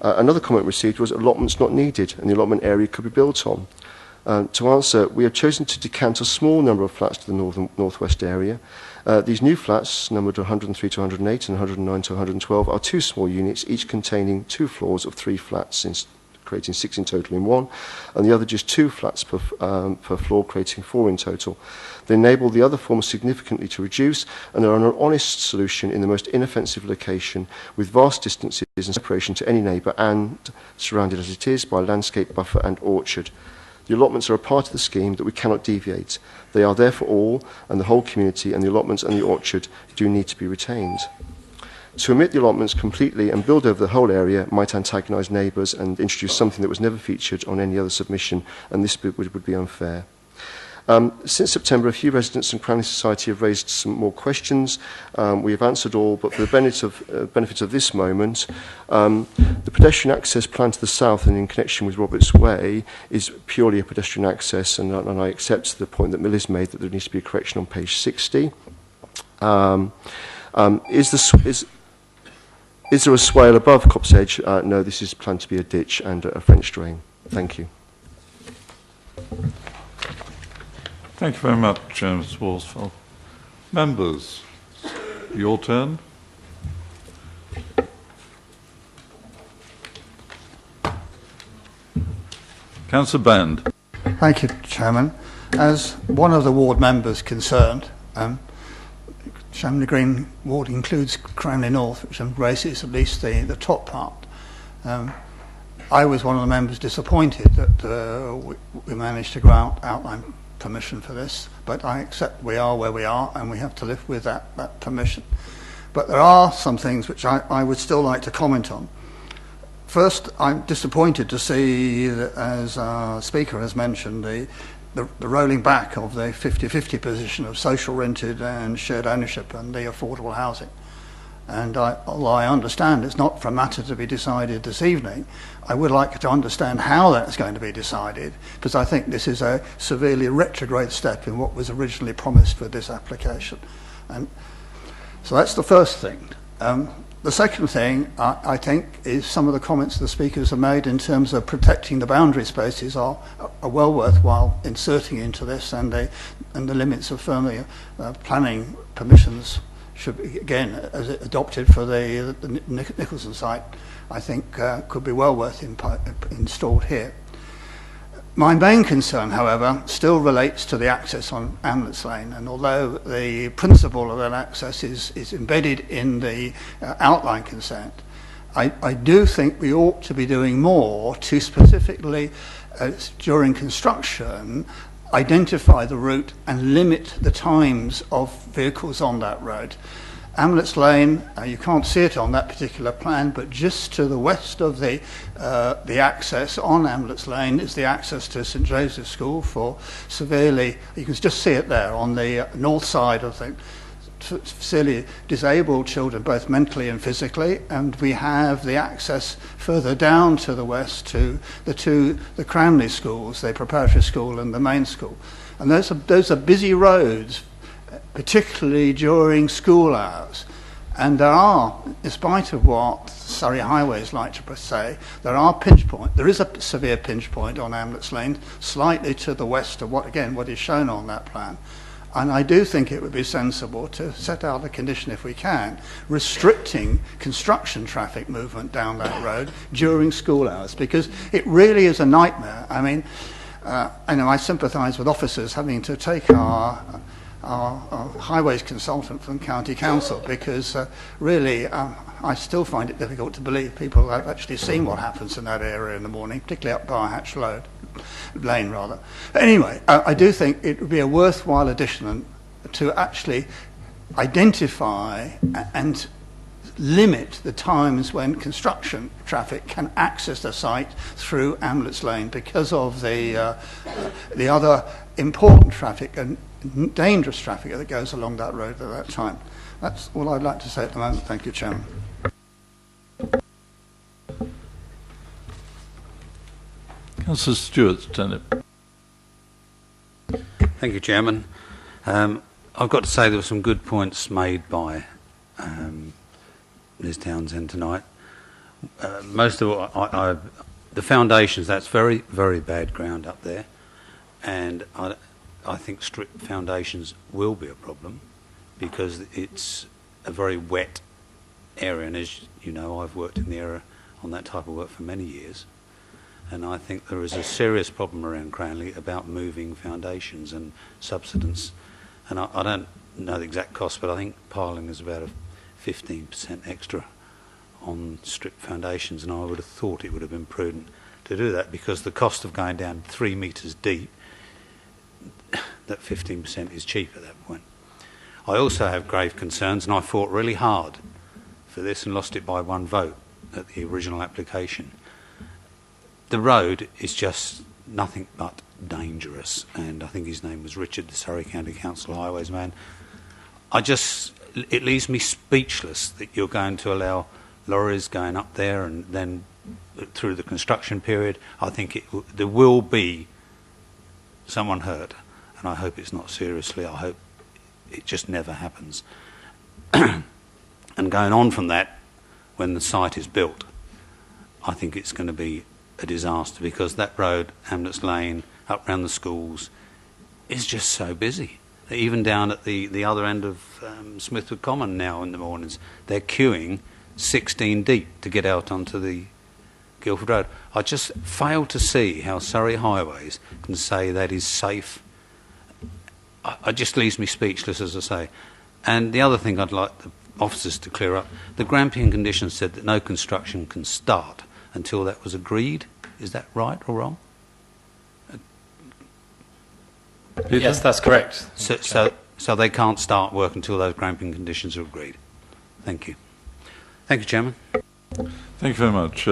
Another comment received was allotments not needed and the allotment area could be built on. To answer, we have chosen to decant a small number of flats to the northwest area. These new flats, numbered 103 to 108 and 109 to 112, are 2 small units, each containing 2 floors of 3 flats, creating 6 in total in one, and the other just 2 flats per floor, creating 4 in total. They enable the other forms significantly to reduce, and are an honest solution in the most inoffensive location, with vast distances and separation to any neighbour, and surrounded as it is by landscape buffer and orchard. The allotments are a part of the scheme that we cannot deviate. They are there for all, and the whole community, and the allotments and the orchard do need to be retained. To omit the allotments completely and build over the whole area might antagonise neighbours and introduce something that was never featured on any other submission, and this would be unfair. Since September, a few residents and Cranley Society have raised some more questions. We have answered all, but for the benefit of this moment, the pedestrian access plan to the south and in connection with Roberts Way is purely a pedestrian access, and I accept the point that Millie's made that there needs to be a correction on page 60. Is there a swale above Copse Edge? No, this is planned to be a ditch and a French drain. Thank you. Thank you very much, Mr. Worsfold. Members, your turn. Councillor Band. Thank you, Chairman. As one of the ward members concerned, Shamley Green ward includes Cranley North, which embraces at least the top part. I was one of the members disappointed that we managed to grant outline permission for this, but I accept we are where we are and we have to live with that permission. But there are some things which I would still like to comment on. First, I'm disappointed to see that, as our speaker has mentioned, the rolling back of the 50-50 position of social rented and shared ownership and the affordable housing. And although I understand it's not for a matter to be decided this evening, I would like to understand how that's going to be decided, because I think this is a severely retrograde step in what was originally promised with this application. And so that's the first thing. The second thing, I think, is some of the comments the speakers have made in terms of protecting the boundary spaces are well worthwhile inserting into this, and the limits of firmly planning permissions should be, again, as adopted for the Nicholson site, I think could be well worth installed here. My main concern, however, still relates to the access on Amlets Lane, and although the principle of that access is embedded in the outline consent, I do think we ought to be doing more to specifically, during construction, identify the route and limit the times of vehicles on that road. Amlets Lane, you can't see it on that particular plan, but just to the west of the access on Amlets Lane is the access to St Joseph's School for severely, you can just see it there on the north side of the severely disabled children, both mentally and physically, and we have the access further down to the west to the Cranley schools, the preparatory school and the main school. And those are busy roads, particularly during school hours. And there are, in spite of what Surrey Highways like to say, there is a severe pinch point on Amlets Lane, slightly to the west of what is shown on that plan. And I do think it would be sensible to set out a condition, if we can, restricting construction traffic movement down that road during school hours, because it really is a nightmare. I mean, I sympathise with officers having to take our highways consultant from County Council, because really I still find it difficult to believe people have actually seen what happens in that area in the morning, particularly up Barhatch Lane rather. Anyway, I do think it would be a worthwhile addition to actually identify and limit the times when construction traffic can access the site through Amlets Lane, because of the other important traffic and dangerous traffic that goes along that road at that time. That's all I'd like to say at the moment. Thank you, Chairman. Councillor Stewart's turn it. Thank you, Chairman. I've got to say there were some good points made by Ms Townsend tonight. Most of what the foundations, that's very, very bad ground up there, and I think strip foundations will be a problem because it's a very wet area, and as you know, I've worked in the area on that type of work for many years, and I think there is a serious problem around Cranley about moving foundations and subsidence, and I don't know the exact cost, but I think piling is about a 15% extra on strip foundations, and I would have thought it would have been prudent to do that, because the cost of going down 3 metres deep, that 15% is cheap at that point. I also have grave concerns, and I fought really hard for this and lost it by 1 vote at the original application. The road is just nothing but dangerous, and I think his name was Richard, the Surrey County Council Highways man. It leaves me speechless that you're going to allow lorries going up there, and then through the construction period, I think there will be someone hurt, and I hope it's not seriously. I hope it just never happens. And going on from that, when the site is built, I think it's going to be a disaster, because that road, Amlets Lane, up round the schools, is just so busy. Even down at the other end of Smithwood Common now in the mornings, they're queuing 16 deep to get out onto the Guildford Road. I just fail to see how Surrey Highways can say that is safe. It just leaves me speechless, as I say. And the other thing I'd like the officers to clear up, the Grampian conditions said that no construction can start until that was agreed. Is that right or wrong? Yes, that's correct. So they can't start work until those Grampian conditions are agreed. Thank you. Thank you, Chairman. Thank you very much.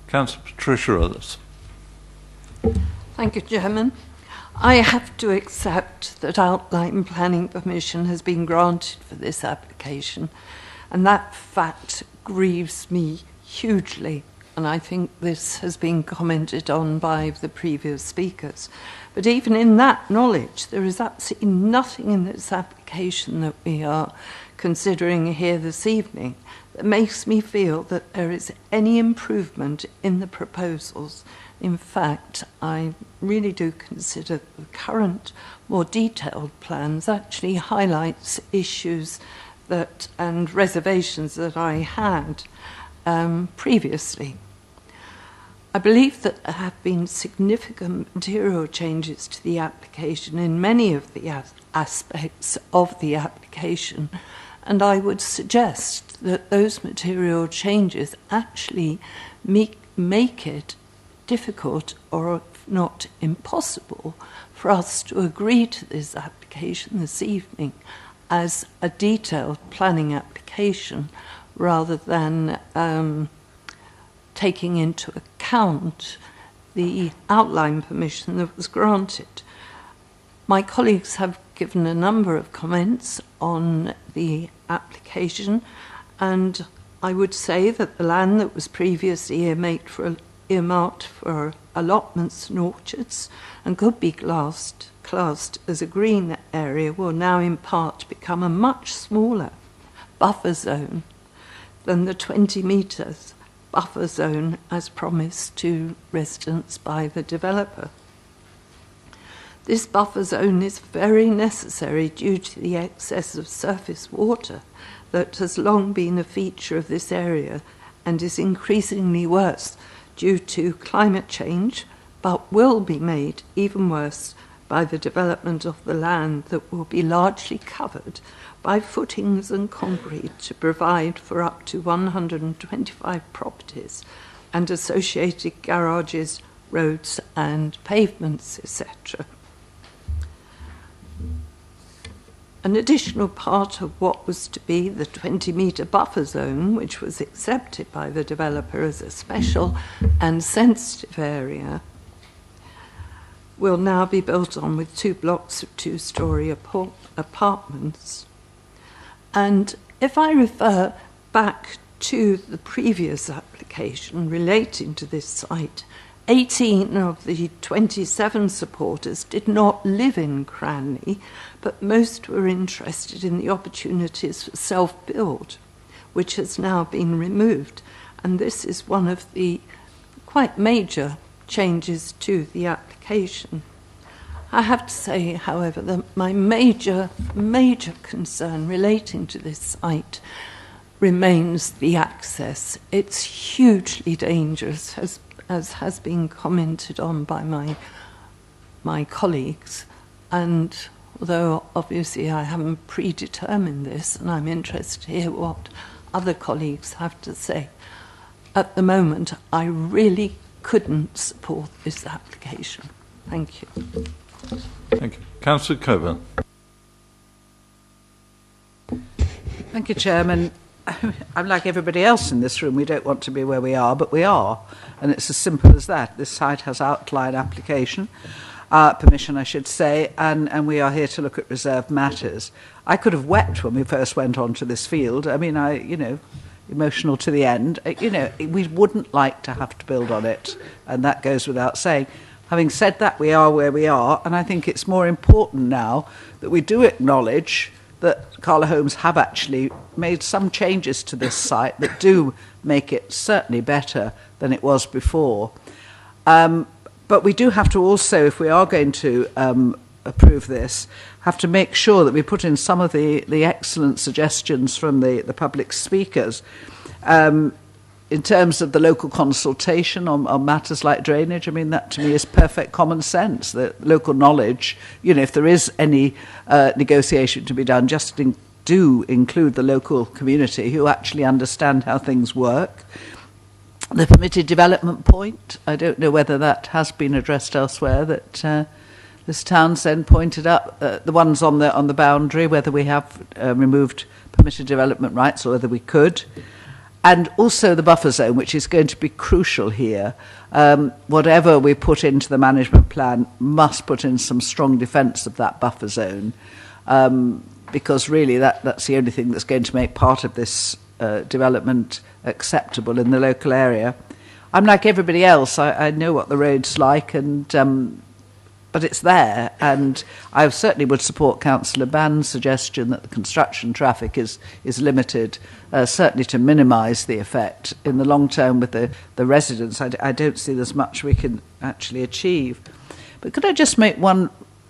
Councillor Patricia Ellis. Thank you, Chairman. I have to accept that outline planning permission has been granted for this application, and that fact grieves me hugely, and I think this has been commented on by the previous speakers. But even in that knowledge, there is absolutely nothing in this application that we are considering here this evening that makes me feel that there is any improvement in the proposals. In fact, I really do consider the current, more detailed plans actually highlights issues and reservations that I had previously. I believe that there have been significant material changes to the application in many of the aspects of the application, and I would suggest that those material changes actually make it difficult, or if not impossible, for us to agree to this application this evening as a detailed planning application rather than taking into account the outline permission that was granted. My colleagues have given a number of comments on the application, and I would say that the land that was previously earmarked for allotments and orchards and could be classed as a green area will now in part become a much smaller buffer zone than the 20 metres buffer zone as promised to residents by the developer. This buffer zone is very necessary due to the excess of surface water that has long been a feature of this area and is increasingly worse due to climate change, but will be made even worse by the development of the land that will be largely covered by footings and concrete to provide for up to 125 properties and associated garages, roads and pavements, etc. An additional part of what was to be the 20-metre buffer zone, which was accepted by the developer as a special and sensitive area, will now be built on with 2 blocks of 2-storey apartments. And if I refer back to the previous application relating to this site, 18 of the 27 supporters did not live in Cranley, but most were interested in the opportunities for self-build, which has now been removed. And this is one of the quite major changes to the application. I have to say, however, that my major concern relating to this site remains the access. It's hugely dangerous, as has been commented on by my colleagues. And although obviously I haven't predetermined this, and I'm interested to hear what other colleagues have to say, at the moment I really couldn't support this application. Thank you. Thank you. Councillor Coburn. Thank you, Chairman. I'm like everybody else in this room. We don't want to be where we are, but we are. And it's as simple as that. This site has outline application, permission, I should say, and we are here to look at reserved matters. I could have wept when we first went onto this field. I mean, emotional to the end. We wouldn't like to have to build on it, and that goes without saying. Having said that, we are where we are, and I think it's more important now that we do acknowledge that Carla Holmes have actually made some changes to this site that do make it certainly better than it was before. But we do have to also, if we are going to approve this, have to make sure that we put in some of the excellent suggestions from the public speakers in terms of the local consultation on matters like drainage. I mean, that to me is perfect common sense, that local knowledge, if there is any negotiation to be done, just do include the local community who actually understand how things work. The permitted development point, I don't know whether that has been addressed elsewhere, that this Townsend pointed up, the ones on the boundary, whether we have removed permitted development rights or whether we could. And also the buffer zone, which is going to be crucial here. Whatever we put into the management plan must put in some strong defence of that buffer zone, because really that's the only thing that's going to make part of this development acceptable in the local area. I'm like everybody else. I know what the road's like, but it's there, and I certainly would support Councillor Band's suggestion that the construction traffic is limited, certainly to minimise the effect in the long term with the residents. I don't see there's much we can actually achieve. But could I just make one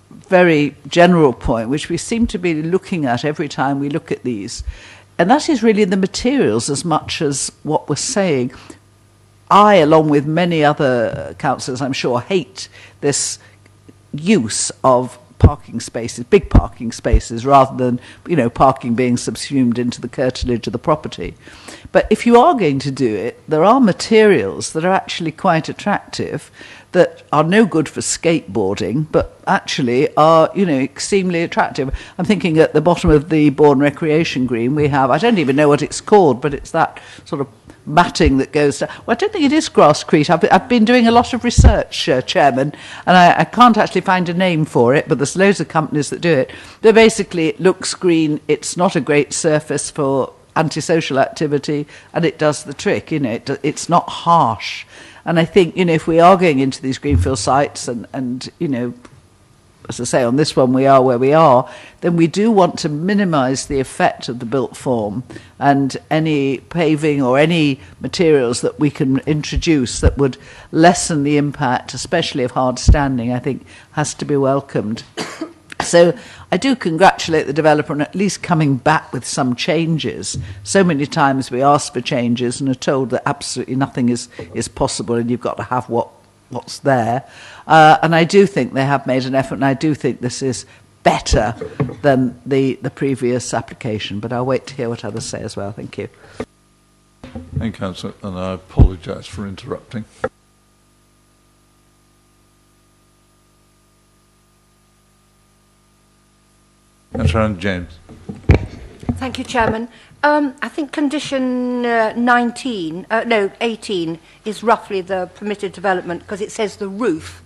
very general point, which we seem to be looking at every time we look at these, and that is really the materials as much as what we're saying. I, along with many other councillors, I'm sure, hate this use of parking spaces, big parking spaces, rather than, you know, parking being subsumed into the curtilage of the property. But if you are going to do it, there are materials that are actually quite attractive that are no good for skateboarding, but actually are, you know, extremely attractive. I'm thinking at the bottom of the Bourne Recreation Green we have, I don't even know what it's called, but it's that sort of matting that goes down. Well, I don't think it is grasscrete. I've been doing a lot of research, Chairman, and I can't actually find a name for it, but there's loads of companies that do it. But basically, it looks green. It's not a great surface for antisocial activity, and it does the trick. You know, it's not harsh. And I think, you know, if we are going into these greenfield sites and you know, as I say, on this one we are where we are, then we do want to minimise the effect of the built form, and any paving or any materials that we can introduce that would lessen the impact, especially of hard standing, I think has to be welcomed. So I do congratulate the developer on at least coming back with some changes. So many times we ask for changes and are told that absolutely nothing is possible and you've got to have what's there. And I do think they have made an effort, and I do think this is better than the previous application. But I'll wait to hear what others say as well. Thank you. Thank you, Councillor, and I apologise for interrupting. Councillor James. Thank you, Chairman. I think condition 18 is roughly the permitted development because it says the roof.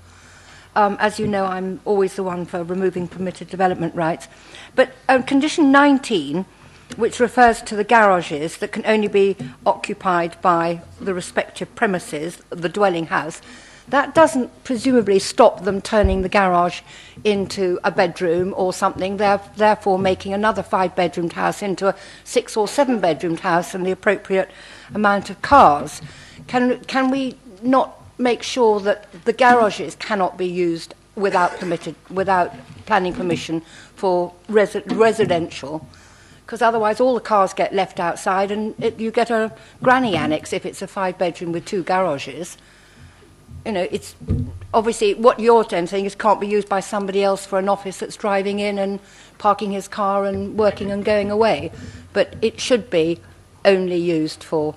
As you know, I'm always the one for removing permitted development rights. But condition 19, which refers to the garages that can only be occupied by the respective premises, the dwelling house, that doesn't presumably stop them turning the garage into a bedroom or something, therefore making another 5-bedroomed house into a 6 or 7-bedroomed house and the appropriate amount of cars. Can we not make sure that the garages cannot be used without planning permission for residential? Because otherwise all the cars get left outside and you get a granny annex if it's a 5-bedroom with 2 garages. You know, it's obviously what you're saying is can't be used by somebody else for an office that's driving in and parking his car and working and going away. But it should be only used for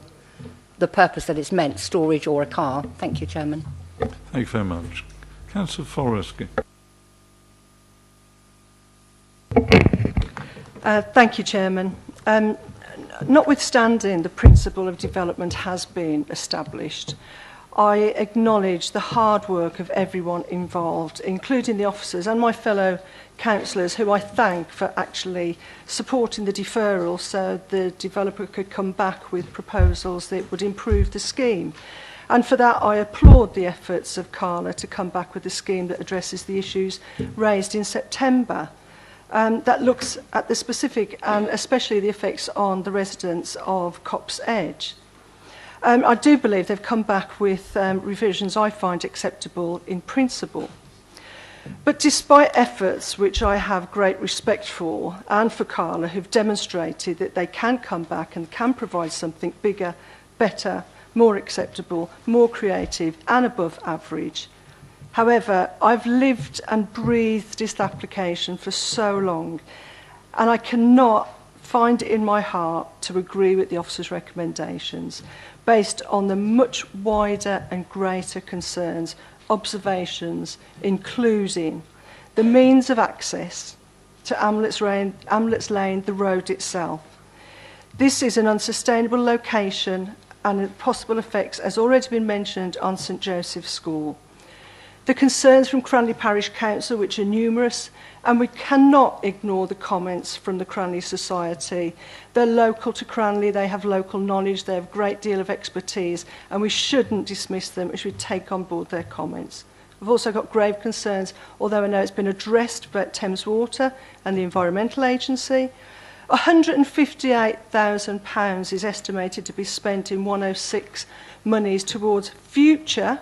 the purpose that it's meant, storage or a car. Thank you, Chairman. Thank you very much. Councillor Forresky. Thank you, Chairman. Notwithstanding the principle of development has been established, I acknowledge the hard work of everyone involved, including the officers and my fellow councillors, who I thank for actually supporting the deferral so the developer could come back with proposals that would improve the scheme. And for that, I applaud the efforts of Carla to come back with a scheme that addresses the issues raised in September. That looks at the specific and especially the effects on the residents of Copse Edge. I do believe they've come back with revisions I find acceptable in principle. But despite efforts which I have great respect for, and for Carla, who've demonstrated that they can come back and can provide something bigger, better, more acceptable, more creative and above average. However, I've lived and breathed this application for so long, and I cannot find it in my heart to agree with the officer's recommendations based on the much wider and greater concerns, observations, including the means of access to Amlet's Lane, the road itself. This is an unsustainable location and possible effects, as already been mentioned, on St Joseph's School. The concerns from Cranley Parish Council, which are numerous, and we cannot ignore the comments from the Cranley Society. They're local to Cranley, they have local knowledge, they have a great deal of expertise, and we shouldn't dismiss them, we should take on board their comments. We've also got grave concerns, although I know it's been addressed by Thames Water and the Environmental Agency. £158,000 is estimated to be spent in 106 monies towards future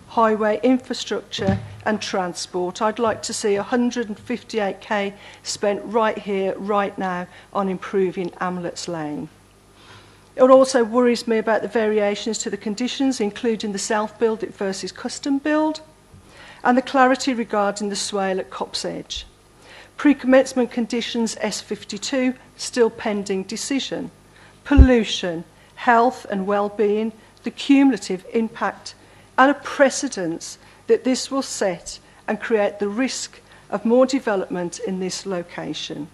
highway infrastructure and transport. I'd like to see 158k spent right here, right now, on improving Amlet's Lane. It also worries me about the variations to the conditions, including the self-build versus custom build, and the clarity regarding the swale at Copse Edge. Pre-commencement conditions S52, still pending decision. Pollution, health and well-being, the cumulative impact, and a precedence that this will set and create the risk of more development in this location.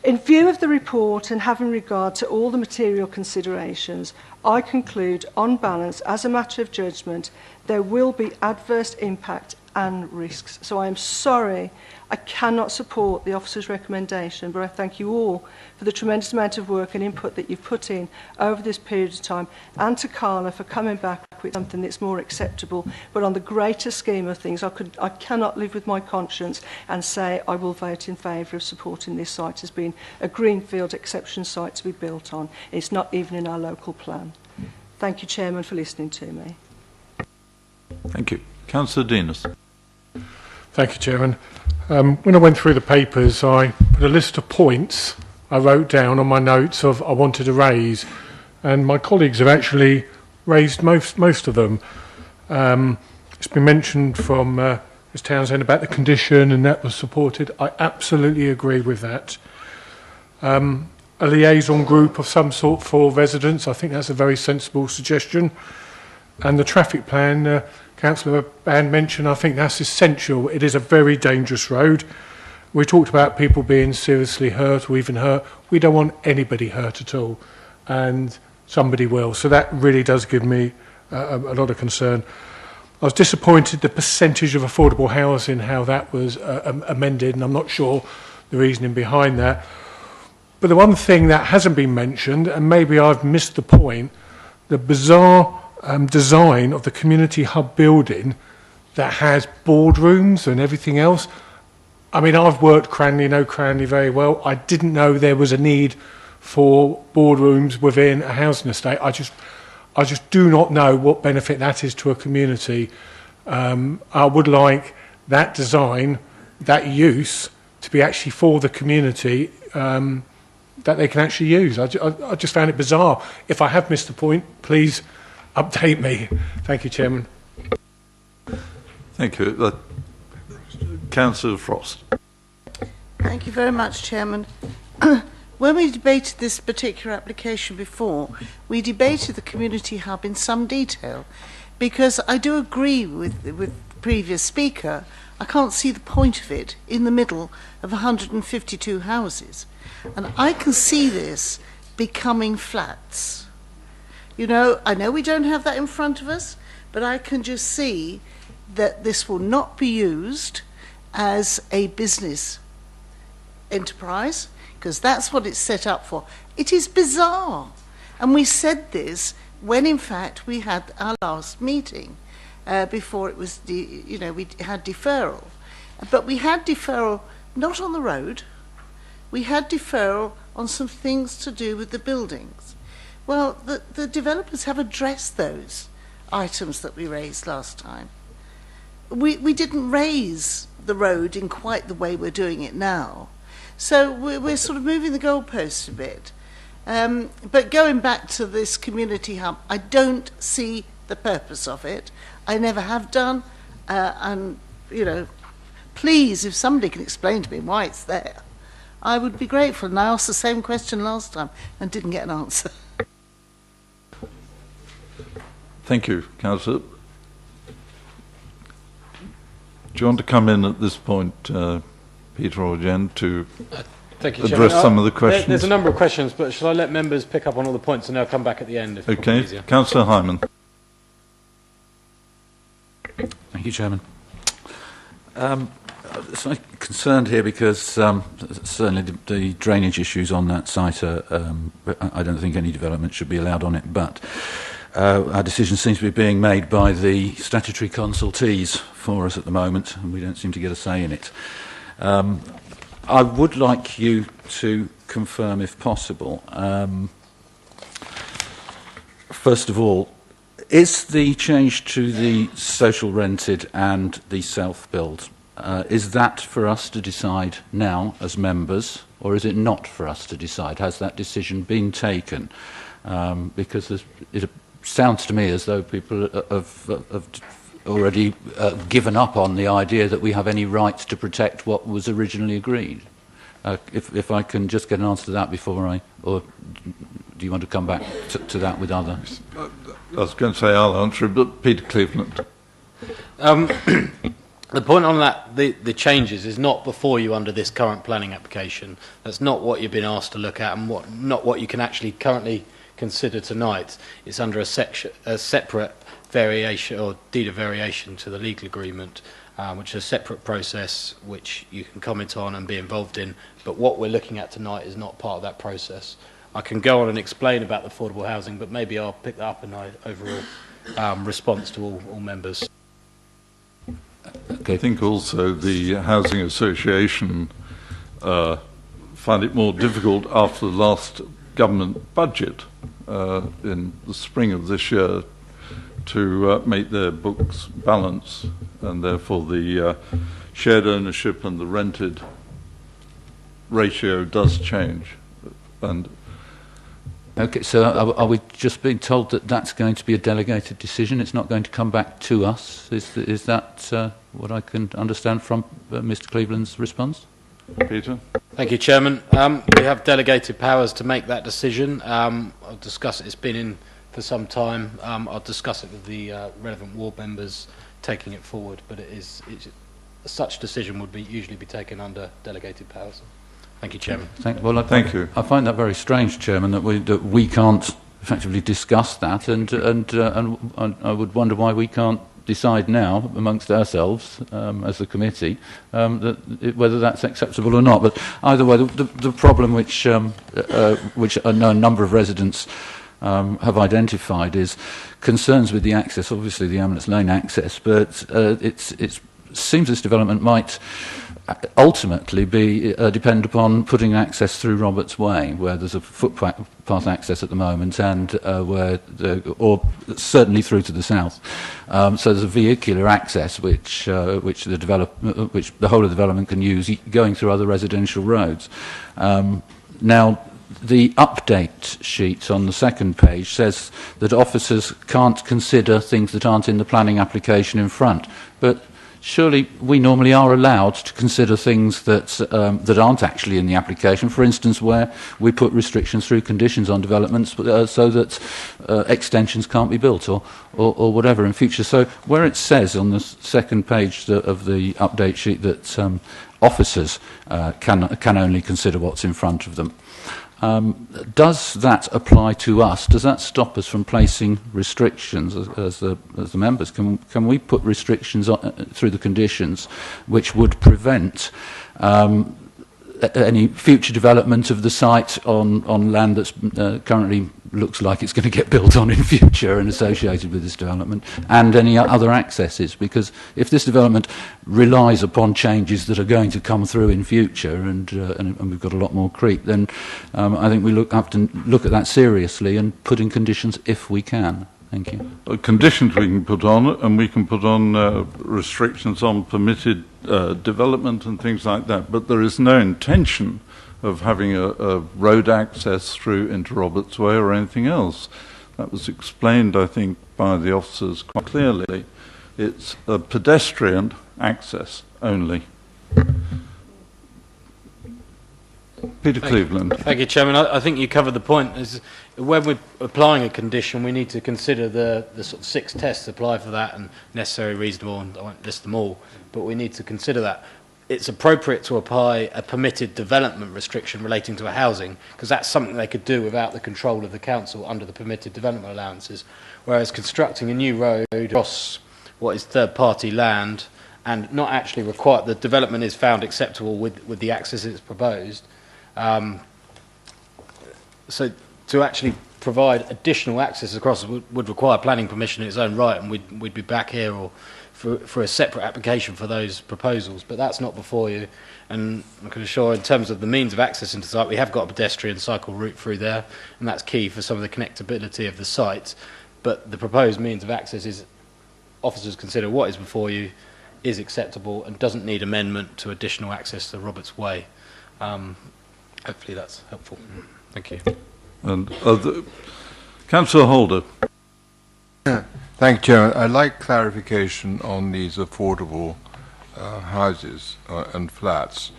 In view of the report and having regard to all the material considerations, I conclude, on balance, as a matter of judgment, there will be adverse impact and risks. So I am sorry I cannot support the officer's recommendation, but I thank you all for the tremendous amount of work and input that you've put in over this period of time, and to Carla for coming back with something that's more acceptable. But on the greater scheme of things, I cannot live with my conscience and say I will vote in favour of supporting this site as being a greenfield exception site to be built on. It's not even in our local plan. Thank you, Chairman, for listening to me. Thank you. Councillor Denis. Thank you, Chairman. When I went through the papers, I put a list of points I wrote down on my notes of I wanted to raise, and my colleagues have actually raised most of them. It's been mentioned from Ms Townsend about the condition, and that was supported. I absolutely agree with that. A liaison group of some sort for residents, I think that's a very sensible suggestion. And the traffic plan, Councillor Band mentioned, I think that's essential. It is a very dangerous road. We talked about people being seriously hurt or even hurt. We don't want anybody hurt at all, and somebody will. So that really does give me a lot of concern. I was disappointed the percentage of affordable housing, how that was amended, and I'm not sure the reasoning behind that. But the one thing that hasn't been mentioned, and maybe I've missed the point, the bizarre design of the community hub building that has boardrooms and everything else. I mean, I've worked Cranley, know Cranley very well. I didn't know there was a need for boardrooms within a housing estate. I just do not know what benefit that is to a community. I would like that design, that use, to be actually for the community, that they can actually use. I just found it bizarre. If I have missed the point, please update me. Thank you, Chairman. Thank you. Councillor Frost. Thank you very much, Chairman. When we debated this particular application before, we debated the community hub in some detail, because I do agree with the previous speaker. I can't see the point of it in the middle of 152 houses. And I can see this becoming flats. You know, I know we don't have that in front of us, but I can just see that this will not be used as a business enterprise, because that's what it's set up for. It is bizarre. And we said this when, in fact, we had our last meeting before it was, we had deferral. But we had deferral not on the road. We had deferral on some things to do with the buildings. Well, the developers have addressed those items that we raised last time. We didn't raise the road in quite the way we're doing it now. So we're sort of moving the goalposts a bit. But going back to this community hub, I don't see the purpose of it. I never have done. And, you know, please, if somebody can explain to me why it's there, I would be grateful. And I asked the same question last time and didn't get an answer. Thank you, Councillor. Do you want to come in at this point, Peter or Jen, to Thank you, address Chairman. some of the questions? There's a number of questions, but shall I let members pick up on all the points and I'll come back at the end? If Okay. easier. Councillor Hyman. Thank you, Chairman. So I'm concerned here because certainly the drainage issues on that site are, I don't think any development should be allowed on it, but our decision seems to be being made by the statutory consultees for us at the moment, and we don't seem to get a say in it. I would like you to confirm, if possible, first of all, is the change to the social rented and the self-build, is that for us to decide now as members, or is it not for us to decide? Has that decision been taken? because it sounds to me as though people have already given up on the idea that we have any right to protect what was originally agreed. If I can just get an answer to that before or do you want to come back to that with others? I was going to say I'll answer it, but Peter Cleveland. The point on that, the changes, is not before you under this current planning application. That's not what you've been asked to look at, and not what you can actually currently consider tonight. It's under a separate variation or deed of variation to the legal agreement, which is a separate process which you can comment on and be involved in. But what we're looking at tonight is not part of that process. I can go on and explain about the affordable housing, but maybe I'll pick that up in my overall response to all members. Okay. I think also the Housing Association find it more difficult after the last government budget in the spring of this year to make their books balance, and therefore the shared ownership and the rented ratio does change. And okay, so are we just being told that that's going to be a delegated decision? It's not going to come back to us? Is that what I can understand from Mr. Cleveland's response? Peter? Thank you, Chairman. We have delegated powers to make that decision. I'll discuss it. It's been in for some time. I'll discuss it with the relevant ward members taking it forward, but such decision would usually be taken under delegated powers. Thank you, Chairman. Thank you. I find that very strange, Chairman, that we can't effectively discuss that, and I would wonder why we can't decide now amongst ourselves as the committee whether that's acceptable or not. But either way, the problem which a number of residents have identified is concerns with the access, obviously the Amlets Lane access, but it seems this development might ultimately depend upon putting access through Roberts Way, where there's a footpath access at the moment, and or certainly through to the south. So there's a vehicular access which the whole of the development can use, going through other residential roads. Now, the update sheet on the second page says that officers can't consider things that aren't in the planning application in front, but surely we normally are allowed to consider things that aren't actually in the application. For instance, where we put restrictions through conditions on developments so that extensions can't be built or whatever in future. So where it says on the second page of the update sheet that officers can only consider what's in front of them, does that apply to us? Does that stop us from placing restrictions as the members? Can we put restrictions through the conditions which would prevent any future development of the site on land that's currently looks like it's going to get built on in future and associated with this development, and any other accesses? Because if this development relies upon changes that are going to come through in future, and we've got a lot more creep, then I think we have to look at that seriously and put in conditions if we can. Thank you. Conditions we can put on, and we can put on restrictions on permitted development and things like that, but there is no intention of having a road access through into Roberts Way or anything else. That was explained, I think, by the officers quite clearly. It's a pedestrian access only. Peter Cleveland. Thank you, Chairman. I think you covered the point. When we're applying a condition, we need to consider the sort of 6 tests apply for that, and necessary, reasonable, and I won't list them all, but we need to consider that. It's appropriate to apply a permitted development restriction relating to a housing, because that's something they could do without the control of the council under the permitted development allowances, whereas constructing a new road across what is third-party land and not actually require the development is found acceptable with the access it's proposed. So to actually provide additional access across would require planning permission in its own right, and we'd be back here or for a separate application for those proposals, but that's not before you. And I can assure, in terms of the means of access into the site, we have got a pedestrian cycle route through there, and that's key for some of the connectability of the site. But the proposed means of access is, officers consider what is before you is acceptable and doesn't need amendment to additional access to Roberts Way. Hopefully that's helpful. Thank you. And Councillor Holder. Thank you, Chairman. I'd like clarification on these affordable houses and flats.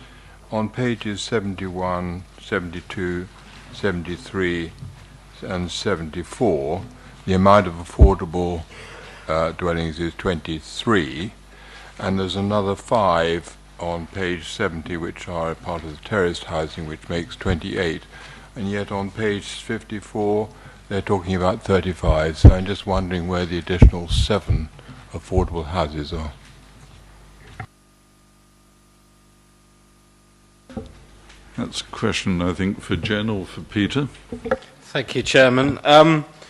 On pages 71, 72, 73 and 74, the amount of affordable dwellings is 23, and there's another 5 on page 70 which are part of the terraced housing, which makes 28, and yet on page 54 they're talking about 35, so I'm just wondering where the additional 7 affordable houses are. That's a question, I think, for Jen or for Peter. Thank you, Chairman.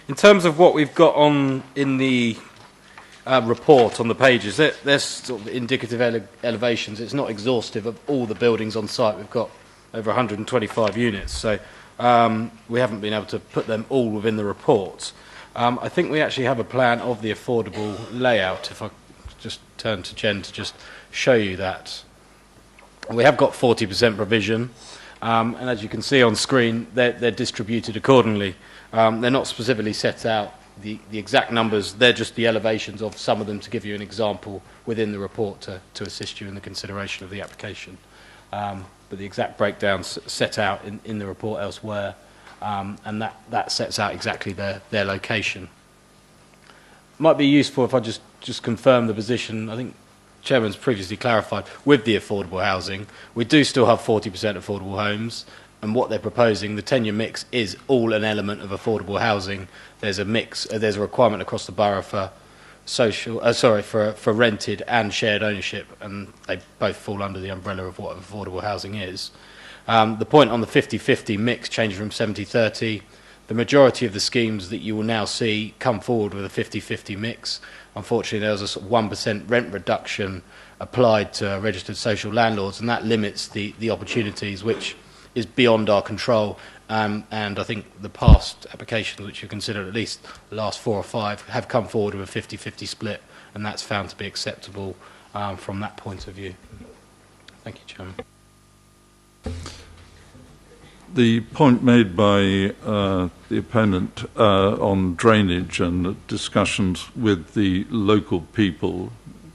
In terms of what we've got on in the report on the pages, they're sort of indicative elevations. It's not exhaustive of all the buildings on site. We've got over 125 units, so we haven't been able to put them all within the report. I think we actually have a plan of the affordable layout. If I just turn to Jen to just show you that. We have got 40% provision, and as you can see on screen, they're distributed accordingly. They're not specifically set out the exact numbers, they're just the elevations of some of them to give you an example within the report to assist you in the consideration of the application. But the exact breakdown's set out in the report elsewhere, and that sets out exactly their location. Might be useful if I just confirm the position. I think Chairman's previously clarified with the affordable housing. We do still have 40% affordable homes, and what they're proposing, the tenure mix, is all an element of affordable housing. There's a mix. There's a requirement across the borough for for rented and shared ownership, and they both fall under the umbrella of what affordable housing is. The point on the 50-50 mix changing from 70-30, the majority of the schemes that you will now see come forward with a 50-50 mix. Unfortunately, there was a sort of 1% rent reduction applied to registered social landlords, and that limits the opportunities, which is beyond our control. And I think the past applications, which you considered at least the last 4 or 5, have come forward with a 50-50 split, and that's found to be acceptable from that point of view. Thank you, Chairman. The point made by the opponent on drainage and discussions with the local people,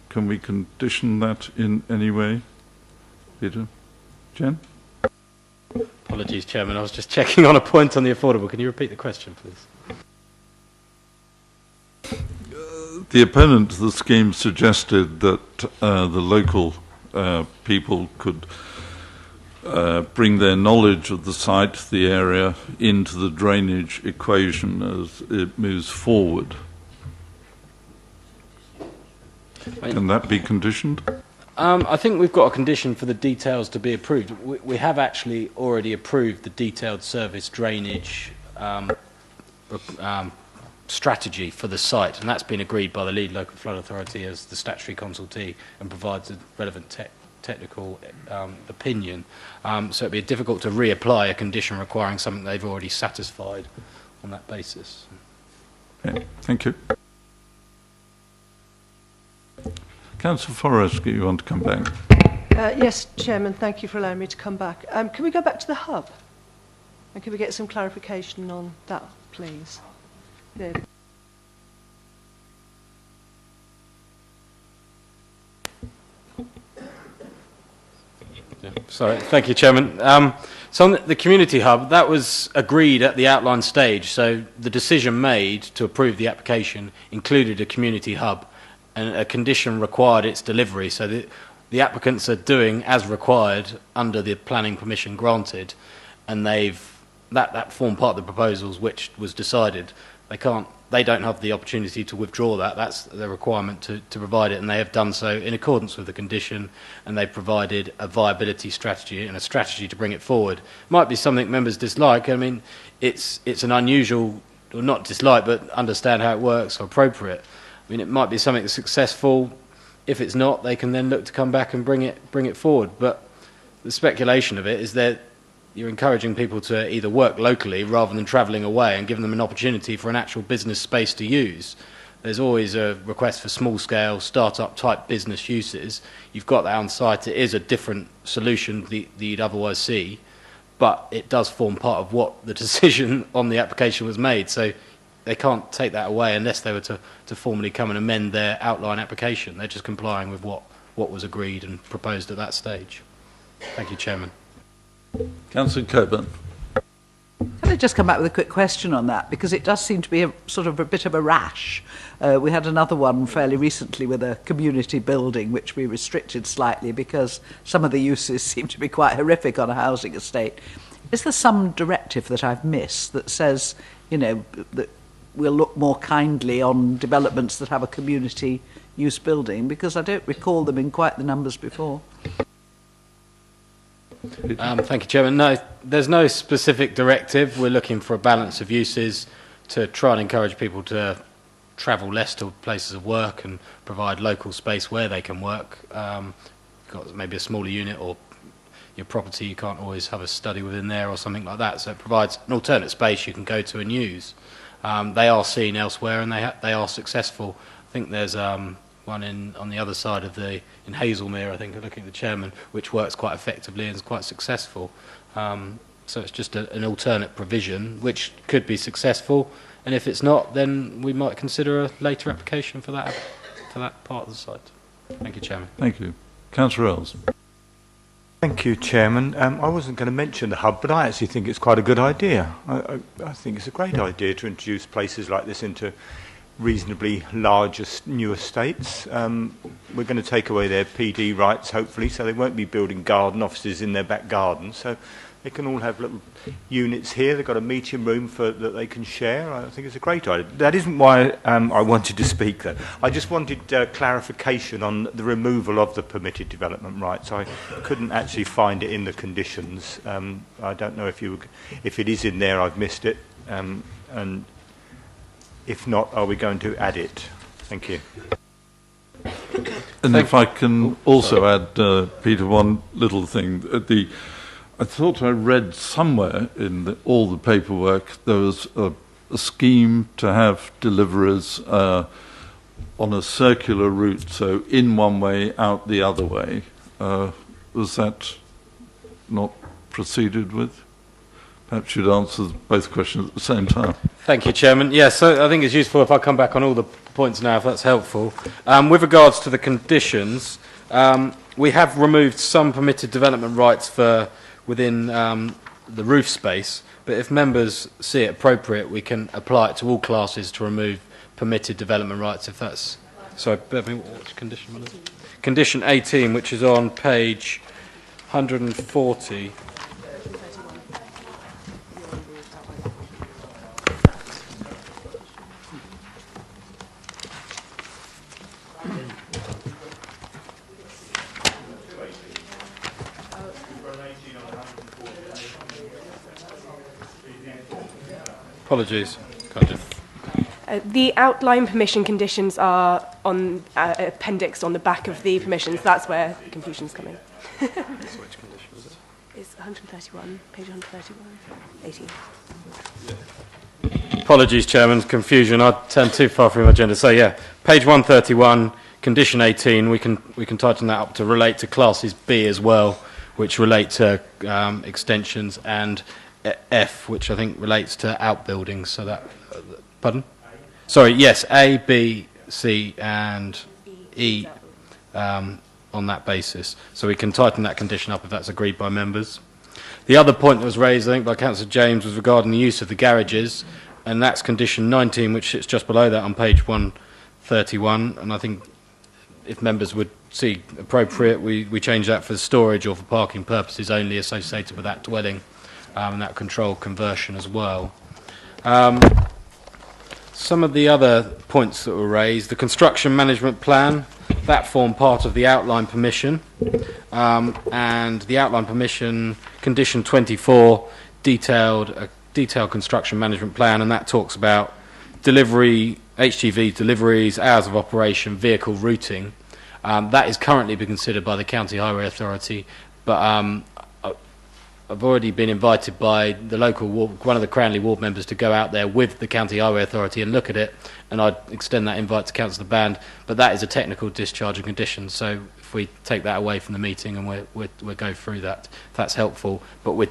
can we condition that in any way? Peter? Jen? Apologies, Chairman. I was just checking on a point on the affordable. Can you repeat the question, please? The opponent of the scheme suggested that the local people could bring their knowledge of the site, the area, into the drainage equation as it moves forward. Can that be conditioned? I think we've got a condition for the details to be approved. We have actually already approved the detailed service drainage strategy for the site, and that's been agreed by the lead local flood authority as the statutory consultee and provides a relevant technical opinion. So it'd be difficult to reapply a condition requiring something they've already satisfied on that basis. Okay, thank you. Councillor Forrest, you want to come back? Yes, Chairman, thank you for allowing me to come back. Can we go back to the hub? And can we get some clarification on that, please? There. Sorry, thank you, Chairman. So on the community hub, that was agreed at the outline stage. So the decision made to approve the application included a community hub, and a condition required its delivery. So the applicants are doing as required under the planning permission granted, and that formed part of the proposals which was decided. They don't have the opportunity to withdraw that. That's the requirement to provide it, and they have done so in accordance with the condition, and they've provided a viability strategy and a strategy to bring it forward. Might be something members dislike. I mean, it's an unusual, or not dislike, but understand how it works or appropriate. I mean, it might be something that's successful. If it's not, they can then look to come back and bring it forward. But the speculation of it is that you're encouraging people to either work locally rather than travelling away and giving them an opportunity for an actual business space to use. There's always a request for small-scale, start-up type business uses. You've got that on site. It is a different solution that you'd otherwise see, but it does form part of what the decision on the application was made. So they can't take that away unless they were to formally come and amend their outline application. They're just complying with what was agreed and proposed at that stage. Thank you, Chairman. Councillor Coburn. Can I just come back with a quick question on that? Because it does seem to be a sort of a bit of a rash. We had another one fairly recently with a community building, which we restricted slightly because some of the uses seem to be quite horrific on a housing estate. Is there some directive that I've missed that says, you know, that we'll look more kindly on developments that have a community use building? Because I don't recall them in quite the numbers before. Thank you, Chairman. No, there's no specific directive. We're looking for a balance of uses to try and encourage people to travel less to places of work and provide local space where they can work. Got maybe a smaller unit or your property, you can't always have a study within there or something like that. So it provides an alternate space you can go to and use. They are seen elsewhere and they are successful. I think there's one on the other side of in Hazelmere, I think, looking at the chairman, which works quite effectively and is quite successful. So it's just an alternate provision which could be successful, and if it's not, then we might consider a later application for that part of the site. Thank you, Chairman. Thank you. Councillor Earls. Thank you, Chairman. I wasn't going to mention the hub, but I actually think it's quite a good idea. I think it's a great idea to introduce places like this into reasonably large new estates. We're going to take away their PD rights, hopefully, so they won't be building garden offices in their back garden. So they can all have little units here. They've got a meeting room that they can share. I think it's a great idea. That isn't why I wanted to speak, though. I just wanted clarification on the removal of the permitted development rights. I couldn't actually find it in the conditions. I don't know if it is in there. I've missed it. And if not, are we going to add it? Thank you. And if I can also add, Peter, one little thing. I thought I read somewhere in all the paperwork there was a scheme to have deliveries on a circular route, so in one way, out the other way. Was that not proceeded with? Perhaps you'd answer both questions at the same time. Thank you, Chairman. Yes, so I think it's useful if I come back on all the points now, if that's helpful. With regards to the conditions, we have removed some permitted development rights for within the roof space, but if members see it appropriate, we can apply it to all classes to remove permitted development rights if that's... Sorry, which condition was it? Condition 18, which is on page 140. Apologies. The outline permission conditions are on appendix on the back of the permissions. That's where the confusion's coming. Which condition was it? It's 131, page 131, 18. Apologies, Chairman, confusion. I turned too far from my agenda. So yeah, page 131, condition 18. We can tighten that up to relate to classes B as well, which relate to extensions, and F, which I think relates to outbuildings. So that, pardon? Sorry, yes, A, B, C, and E on that basis. So we can tighten that condition up if that's agreed by members. The other point that was raised, I think, by Councillor James was regarding the use of the garages, and that's condition 19, which sits just below that on page 131. And I think if members would see appropriate, we change that for storage or for parking purposes only associated with that dwelling. And that control conversion as well. Some of the other points that were raised, the construction management plan, that formed part of the outline permission, and the outline permission, condition 24, detailed construction management plan, and that talks about delivery, HGV deliveries, hours of operation, vehicle routing. That is currently being considered by the County Highway Authority, but I've already been invited by the local one of the Cranley ward members to go out there with the County Highway Authority and look at it, and I'd extend that invite to Councillor Band, but that is a technical discharge of conditions, so if we take that away from the meeting and we'll go through that, if that's helpful, but we're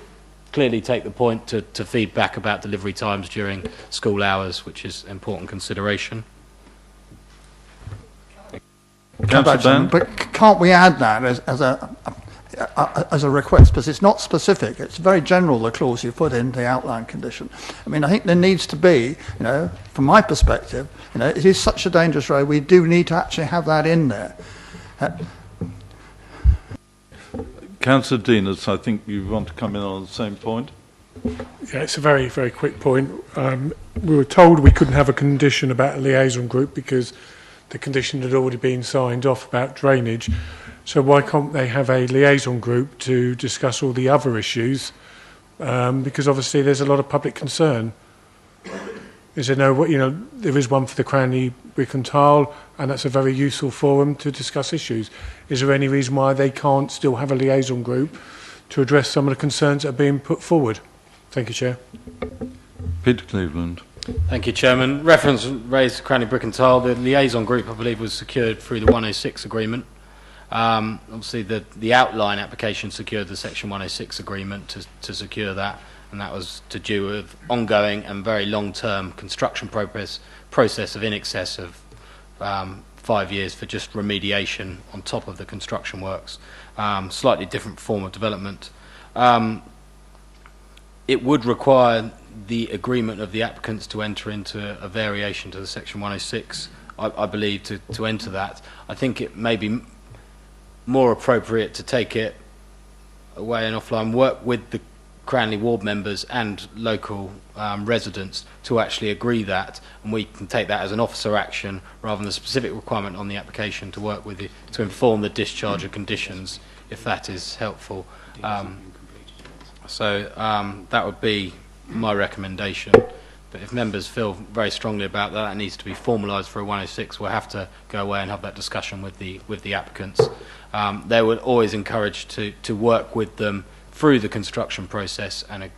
clearly take the point to feedback about delivery times during school hours, which is important consideration. But can't we add that as a request? Because it's not specific. It's very general, the clause you put in the outline condition. I mean, I think there needs to be, from my perspective, it is such a dangerous road, we do need to actually have that in there. Councillor Deaners, I think you want to come in on the same point. Yeah, it's a very, very quick point. We were told we couldn't have a condition about a liaison group because the condition had already been signed off about drainage. So why can't they have a liaison group to discuss all the other issues? Because obviously there's a lot of public concern. Is there there is one for the Cranley Brick and Tile, and that's a very useful forum to discuss issues. Is there any reason why they can't still have a liaison group to address some of the concerns that are being put forward? Thank you, Chair. Peter Cleveland. Thank you, Chairman. Reference raised to Cranley Brick and Tile. The liaison group, I believe, was secured through the 106 agreement. Obviously, the outline application secured the Section 106 agreement to secure that, and that was to do with ongoing and very long-term construction process of in excess of 5 years for just remediation on top of the construction works. Slightly different form of development. It would require the agreement of the applicants to enter into a variation to the Section 106, I believe, to enter that. I think it may be more appropriate to take it away and offline, work with the Cranley ward members and local residents to actually agree that, and we can take that as an officer action rather than a specific requirement on the application to work with to inform the discharge of conditions, if that is helpful. So that would be my recommendation. But if members feel very strongly about that, it needs to be formalised for a 106. We'll have to go away and have that discussion with the applicants. They were always encouraged to work with them through the construction process and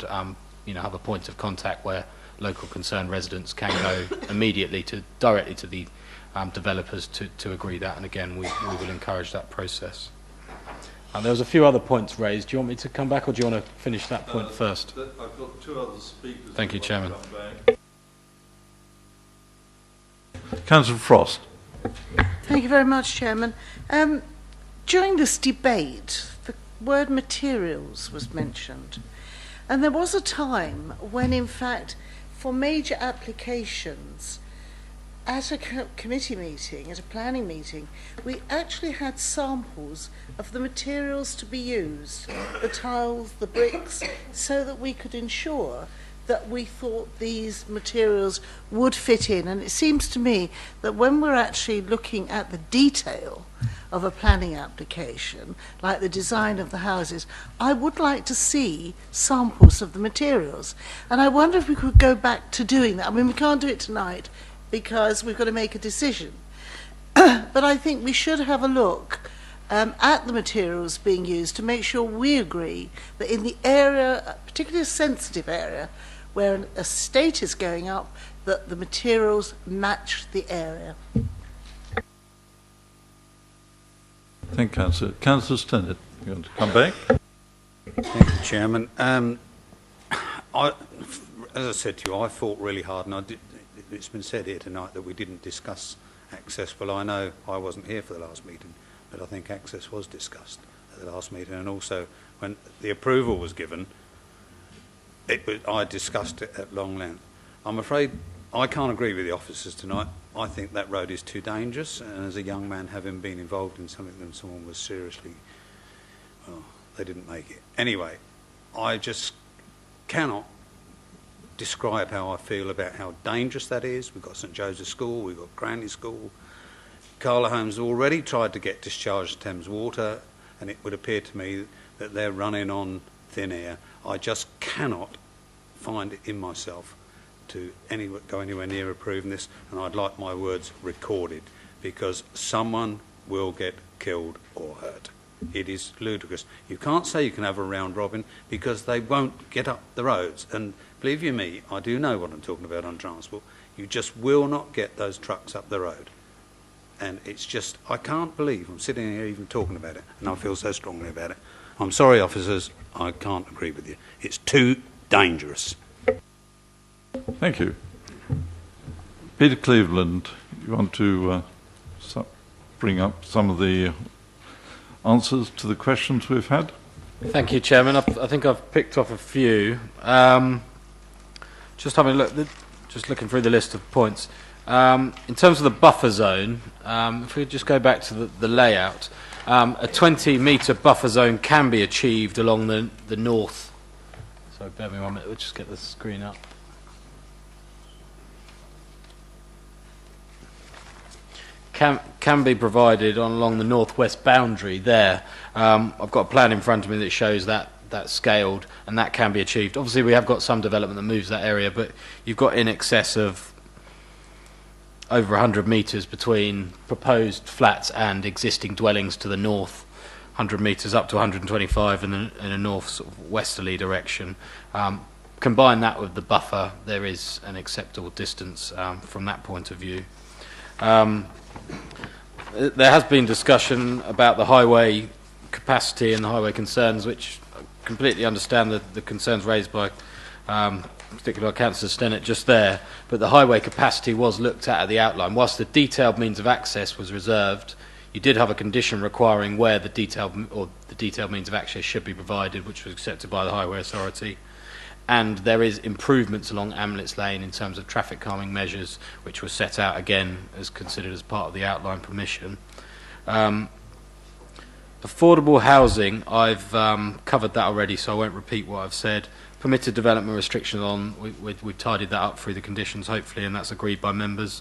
have a point of contact where local concerned residents can go immediately directly to the developers to agree that. And again, we will encourage that process. There was a few other points raised. Do you want me to come back, or do you want to finish that point first? I've got two other speakers. Thank you, Chairman. Councillor Frost. Thank you very much, Chairman. During this debate, the word materials was mentioned. And there was a time when, in fact, for major applications, at a committee meeting, at a planning meeting, we actually had samples of the materials to be used, the tiles, the bricks, so that we could ensure that we thought these materials would fit in. And it seems to me that when we're actually looking at the detail of a planning application, like the design of the houses, I would like to see samples of the materials. And I wonder if we could go back to doing that. I mean, we can't do it tonight because we've got to make a decision. But I think we should have a look at the materials being used to make sure we agree that in the area, particularly a sensitive area, where an estate is going up, that the materials match the area. Thank you, Councillor. Councillor Stennett, you want to come back? Thank you, Chairman. As I said to you, I fought really hard, and it's been said here tonight that we didn't discuss access. Well, I know I wasn't here for the last meeting, but I think access was discussed at the last meeting, and also when the approval was given, I discussed it at long length. I'm afraid I can't agree with the officers tonight. I think that road is too dangerous, and as a young man, having been involved in something when someone was seriously, well, they didn't make it. Anyway, I just cannot describe how I feel about how dangerous that is. We've got St Joseph's School, we've got Cranley School. Carla Holmes already tried to get discharged to Thames Water, and it would appear to me that they're running on thin air. I just cannot find it in myself to go anywhere near approving this, and I'd like my words recorded, because someone will get killed or hurt. It is ludicrous. You can't say you can have a round robin because they won't get up the roads, and believe you me, I do know what I'm talking about on transport. You just will not get those trucks up the road. And it's just, I can't believe I'm sitting here even talking about it, and I feel so strongly about it. I'm sorry, officers, I can't agree with you. It's too dangerous. Thank you. Peter Cleveland, you want to bring up some of the answers to the questions we've had? Thank you, Chairman. I think I've picked off a few. Just having a look, just looking through the list of points. In terms of the buffer zone, if we just go back to the layout, a 20-metre buffer zone can be achieved along the north. Sorry, bear with me 1 minute. We'll just get the screen up. Can be provided along the northwest boundary there. I've got a plan in front of me that shows that scaled, and that can be achieved. Obviously, we have got some development that moves that area, but you've got in excess of over 100 metres between proposed flats and existing dwellings to the north. 100 metres up to 125 in a north sort of westerly direction. Combine that with the buffer, there is an acceptable distance from that point of view. There has been discussion about the highway capacity and the highway concerns, which I completely understand the concerns raised by particularly by Councillor Stennett just there, but the highway capacity was looked at the outline. Whilst the detailed means of access was reserved, you did have a condition requiring where the detailed means of access should be provided, which was accepted by the Highway Authority. And there is improvements along Amlets Lane in terms of traffic calming measures, which were set out again as considered as part of the outline permission. Affordable housing, I've covered that already, so I won't repeat what I've said. Permitted development restrictions on, we've tidied that up through the conditions, hopefully, and that's agreed by members.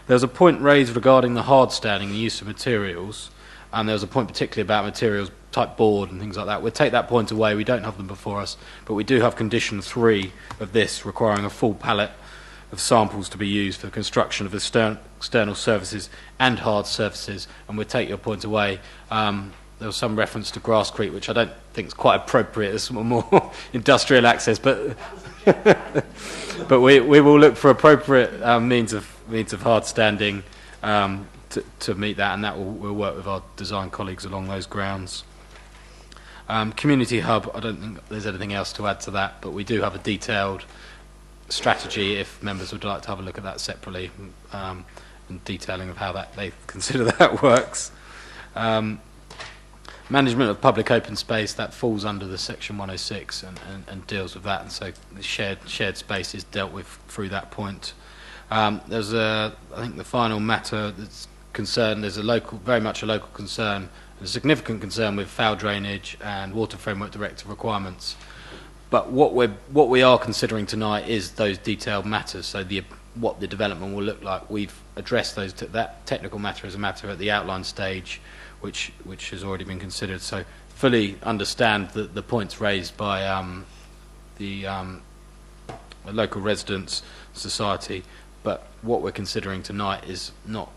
There was a point raised regarding the hard standing and use of materials, and there was a point particularly about materials type board and things like that. We'll take that point away. We don't have them before us, but we do have condition 3 of this requiring a full pallet of samples to be used for the construction of external surfaces and hard surfaces, and we'll take your point away. There was some reference to Grasscrete, which I don't think is quite appropriate as more industrial access, but but we will look for appropriate means of hard standing to meet that, and that we'll work with our design colleagues along those grounds. Community hub, I don't think there's anything else to add to that, but we do have a detailed strategy if members would like to have a look at that separately, and detailing of how that they consider that works. Management of public open space, that falls under the section 106 and deals with that, and so the shared space is dealt with through that point. There's I think the final matter that's concerned, there's very much a local concern, a significant concern with foul drainage and water framework directive requirements. But what we are considering tonight is those detailed matters, so what the development will look like. We've addressed that technical matter as a matter at the outline stage, which has already been considered. So fully understand the points raised by the local residents society, but what we're considering tonight is not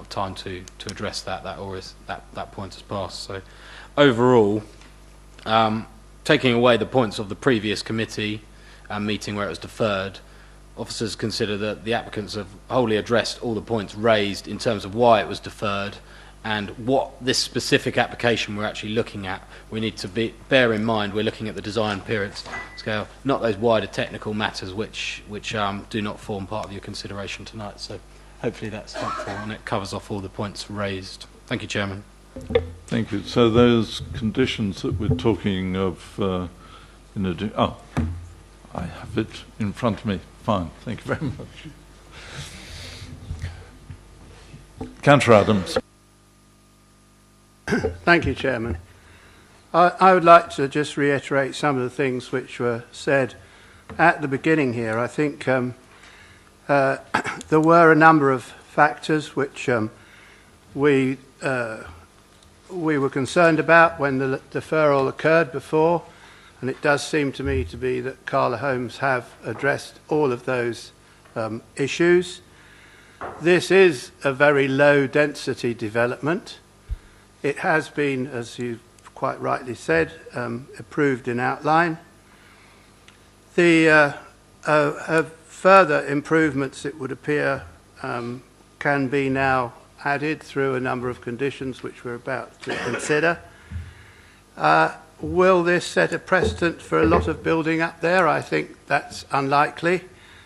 time to address that point has passed. So overall, taking away the points of the previous committee meeting where it was deferred, officers consider that the applicants have wholly addressed all the points raised in terms of why it was deferred and what this specific application we're actually looking at. We need to bear in mind we're looking at the design appearance scale, not those wider technical matters which do not form part of your consideration tonight. So hopefully that's helpful and it covers off all the points raised. Thank you, Chairman. Thank you. So those conditions that we're talking of, I have it in front of me. Fine. Thank you very much. Councillor Adams. Thank you, Chairman. I would like to just reiterate some of the things which were said at the beginning here. I think there were a number of factors which we were concerned about when the deferral occurred before, and it does seem to me to be that Carla Holmes have addressed all of those issues. This is a very low density development. It has been, as you quite rightly said, approved in outline. The further improvements, it would appear, can be now added through a number of conditions which we're about to consider. Will this set a precedent for a lot of building up there? I think that's unlikely.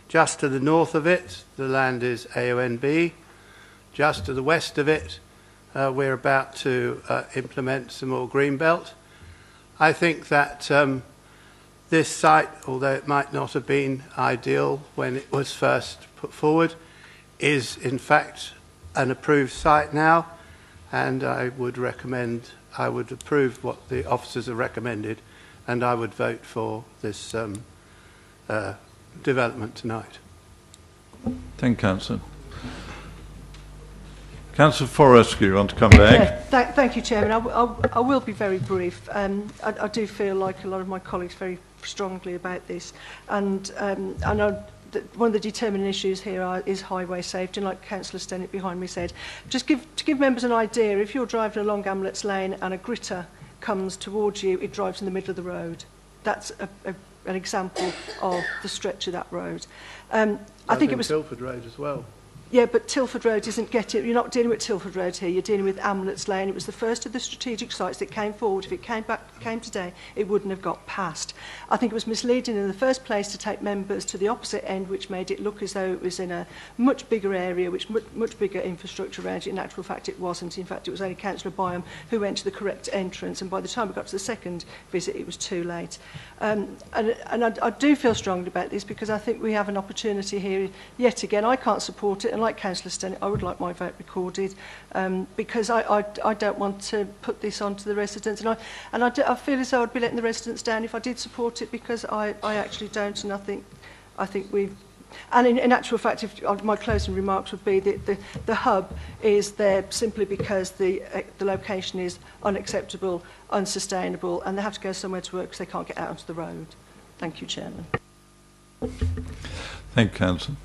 Just to the north of it, the land is AONB. Just to the west of it, we're about to implement some more greenbelt. I think that this site, although it might not have been ideal when it was first put forward, is in fact an approved site now, and I would approve what the officers have recommended, and I would vote for this development tonight. Thank you, Councillor. Councillor Forrest, you want to come back? Yeah, thank you, Chairman. I will be very brief. I do feel like a lot of my colleagues very strongly about this, and I know that one of the determining issues here is highway safety, and like Councillor Stennett behind me said, to give members an idea, if you're driving along Amlets Lane and a gritter comes towards you, it drives in the middle of the road. That's an example of the stretch of that road. I think it was Tilford Road as well. Yeah, but Tilford Road isn't getting... You're not dealing with Tilford Road here, you're dealing with Amlets Lane. It was the first of the strategic sites that came forward. If it came today, it wouldn't have got passed. I think it was misleading in the first place to take members to the opposite end, which made it look as though it was in a much bigger area, much bigger infrastructure around it. In actual fact, it wasn't. In fact, it was only Councillor Byam who went to the correct entrance, and by the time we got to the second visit, it was too late. And I do feel strongly about this because I think we have an opportunity here, yet again. I can't support it, and like Councillor Stennett, I would like my vote recorded because I don't want to put this on to the residents, and I feel as though I'd be letting the residents down if I did support it, because I actually don't, and I think we've... And in actual fact, my closing remarks would be that the hub is there simply because the location is unacceptable, unsustainable, and they have to go somewhere to work because they can't get out onto the road. Thank you, Chairman. Thank you, Councillor.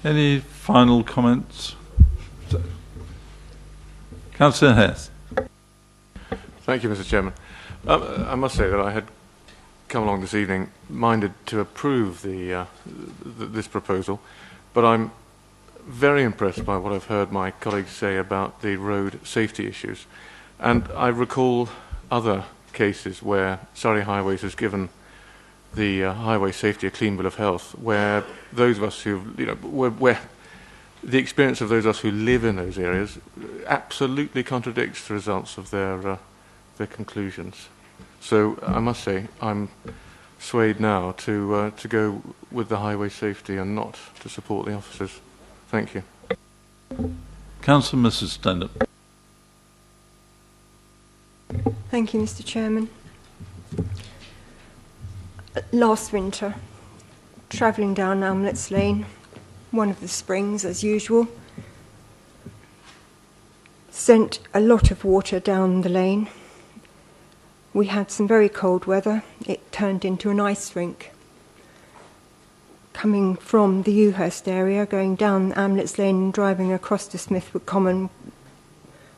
Any final comments? Councillor Hess. Thank you, Mr. Chairman. I must say that I had come along this evening minded to approve this proposal, but I'm very impressed by what I've heard my colleagues say about the road safety issues. And I recall other cases where Surrey Highways has given the highway safety a clean bill of health, where those of us who, where the experience of those of us who live in those areas absolutely contradicts the results of their conclusions. So I must say I'm swayed now to go with the highway safety and not to support the officers. Thank you. Councillor Mrs. Stennett. Thank you, Mr. Chairman. Last winter, travelling down Amlets Lane, one of the springs as usual, sent a lot of water down the lane. We had some very cold weather. It turned into an ice rink. Coming from the Ewhurst area, going down Amlets Lane and driving across to Smithwood Common,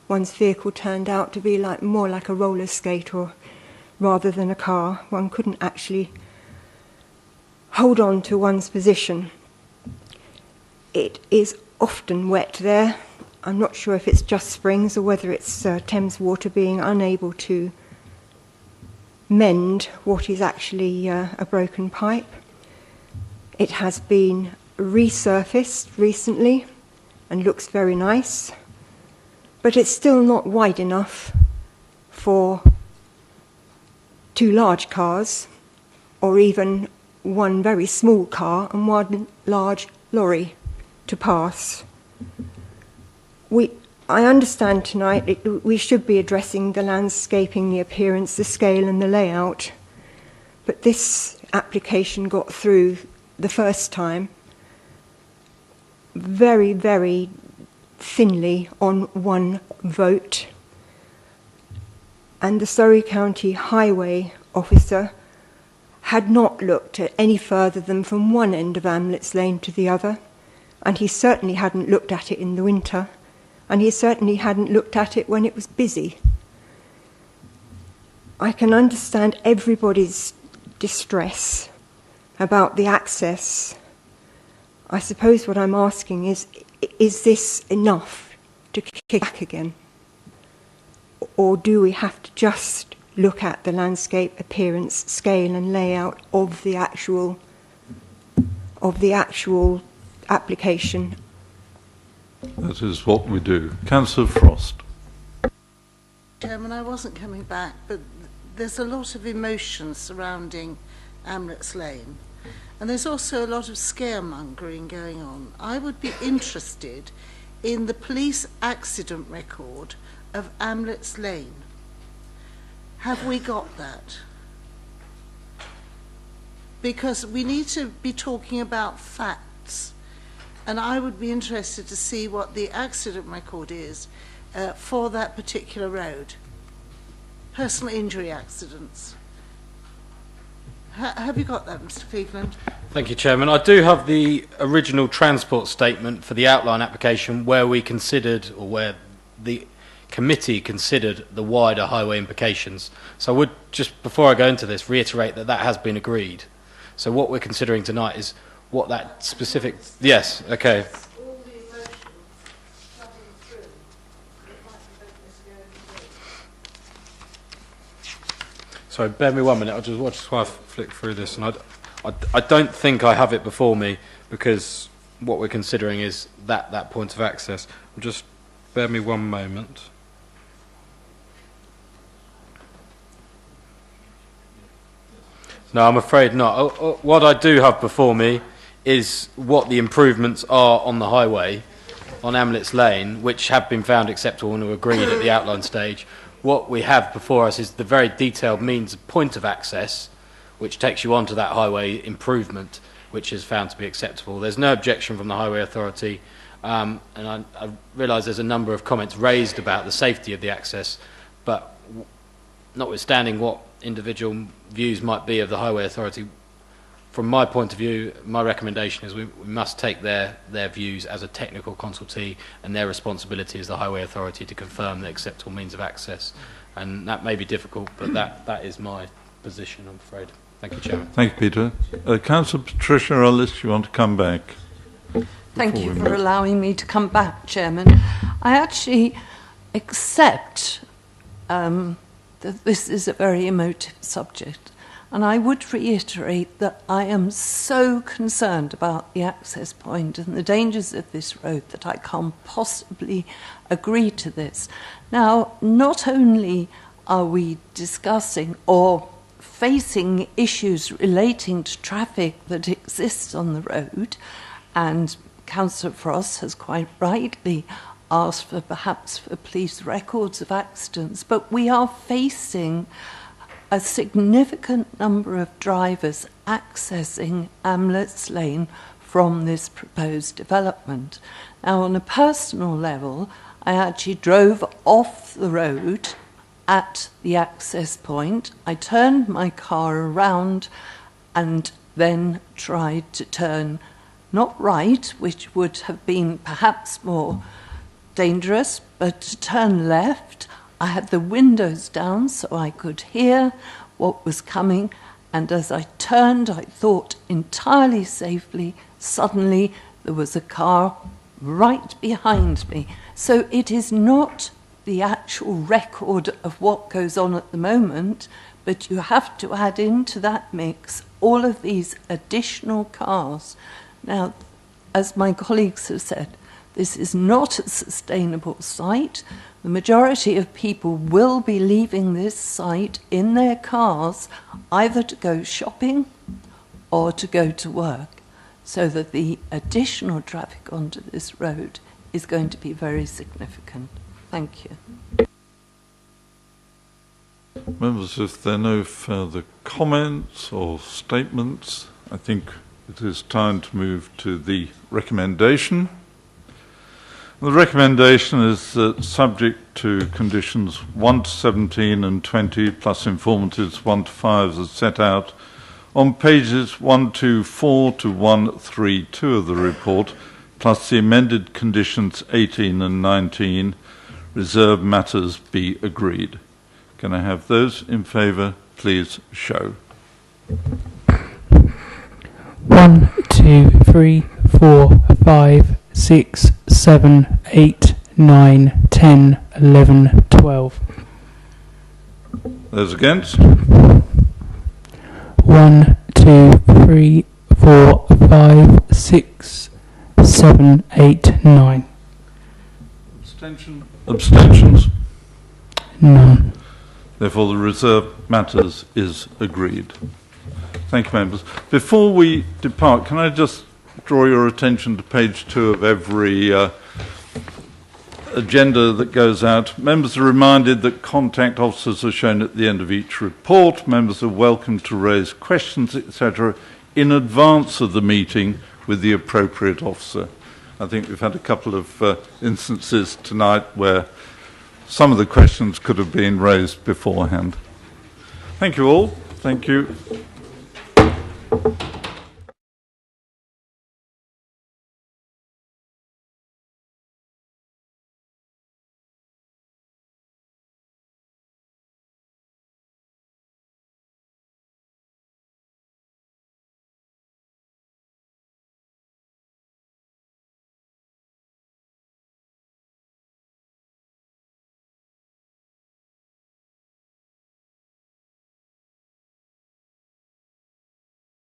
one's vehicle turned out to be more like a roller skate rather than a car. One couldn't actually hold on to one's position. It is often wet there. I'm not sure if it's just springs or whether it's Thames Water being unable to mend what is actually a broken pipe. It has been resurfaced recently and looks very nice, but it's still not wide enough for two large cars or even one very small car and one large lorry to pass. I understand tonight we should be addressing the landscaping, the appearance, the scale and the layout, but this application got through the first time very, very thinly on one vote, and the Surrey County Highway officer had not looked at any further than from one end of Amlets Lane to the other, and he certainly hadn't looked at it in the winter, and he certainly hadn't looked at it when it was busy. I can understand everybody's distress about the access. I suppose what I'm asking is this enough to kick back again? Or do we have to just look at the landscape appearance, scale and layout of the actual application. That is what we do. Councillor Frost. Chairman, I wasn't coming back, but there's a lot of emotion surrounding Amlets Lane, and there's also a lot of scaremongering going on. I would be interested in the police accident record of Amlets Lane. Have we got that? Because we need to be talking about facts, and I would be interested to see what the accident record is for that particular road. Personal injury accidents. Have you got that, Mr. Cleveland? Thank you, Chairman. I do have the original transport statement for the outline application where we considered, or where the committee considered, the wider highway implications. So I would, just before I go into this, reiterate that that has been agreed. So what we're considering tonight is what that specific... Yes, okay. Sorry, bear me 1 minute. I'll just watch while I flick through this. And I don't think I have it before me, because what we're considering is that point of access. Just bear me 1 moment. No, I'm afraid not. What I do have before me is what the improvements are on the highway, on Amlets Lane, which have been found acceptable and were agreed at the outline stage. What we have before us is the very detailed means of point of access, which takes you onto that highway improvement, which is found to be acceptable. There's no objection from the Highway Authority, and I realise there's a number of comments raised about the safety of the access, but notwithstanding what individual views might be of the Highway Authority, from my point of view, my recommendation is we must take their views as a technical consultee, and their responsibility as the Highway Authority to confirm the acceptable means of access. And that may be difficult, but that is my position, I'm afraid. Thank you, Chairman. Thank you, Peter. Councillor Patricia Ellis, you want to come back? Thank you for allowing me to come back, Chairman. I actually accept that this is a very emotive subject, and I would reiterate that I am so concerned about the access point and the dangers of this road that I can't possibly agree to this. Now, not only are we discussing or facing issues relating to traffic that exists on the road, and Councillor Frost has quite rightly asked for perhaps for police records of accidents, but we are facing a significant number of drivers accessing Amlets Lane from this proposed development. Now, on a personal level, I actually drove off the road at the access point. I turned my car around and then tried to turn not right, which would have been perhaps more dangerous, but to turn left. I had the windows down so I could hear what was coming, and as I turned, I thought entirely safely, suddenly there was a car right behind me. So it is not the actual record of what goes on at the moment, but you have to add into that mix all of these additional cars. Now, as my colleagues have said, this is not a sustainable site. The majority of people will be leaving this site in their cars either to go shopping or to go to work, so that the additional traffic onto this road is going to be very significant. Thank you. Members, if there are no further comments or statements, I think it is time to move to the recommendation. The recommendation is that, subject to conditions 1 to 17 and 20, plus informatives 1 to 5 as set out on pages 124 to 132 of the report, plus the amended conditions 18 and 19, reserved matters be agreed. Can I have those in favour, please show. 1, 2, 3, 4, 5, 6, 7, 8, 9, 10, 11, 12. Those against? 1, 2, 3, 4, 5, 6, 7, 8, 9. Abstentions? None. Therefore, the reserved matters is agreed. Thank you, members. Before we depart, can I just draw your attention to page 2 of every agenda that goes out. Members are reminded that contact officers are shown at the end of each report. Members are welcome to raise questions, etc., in advance of the meeting with the appropriate officer. I think we've had a couple of instances tonight where some of the questions could have been raised beforehand. Thank you all. Thank you.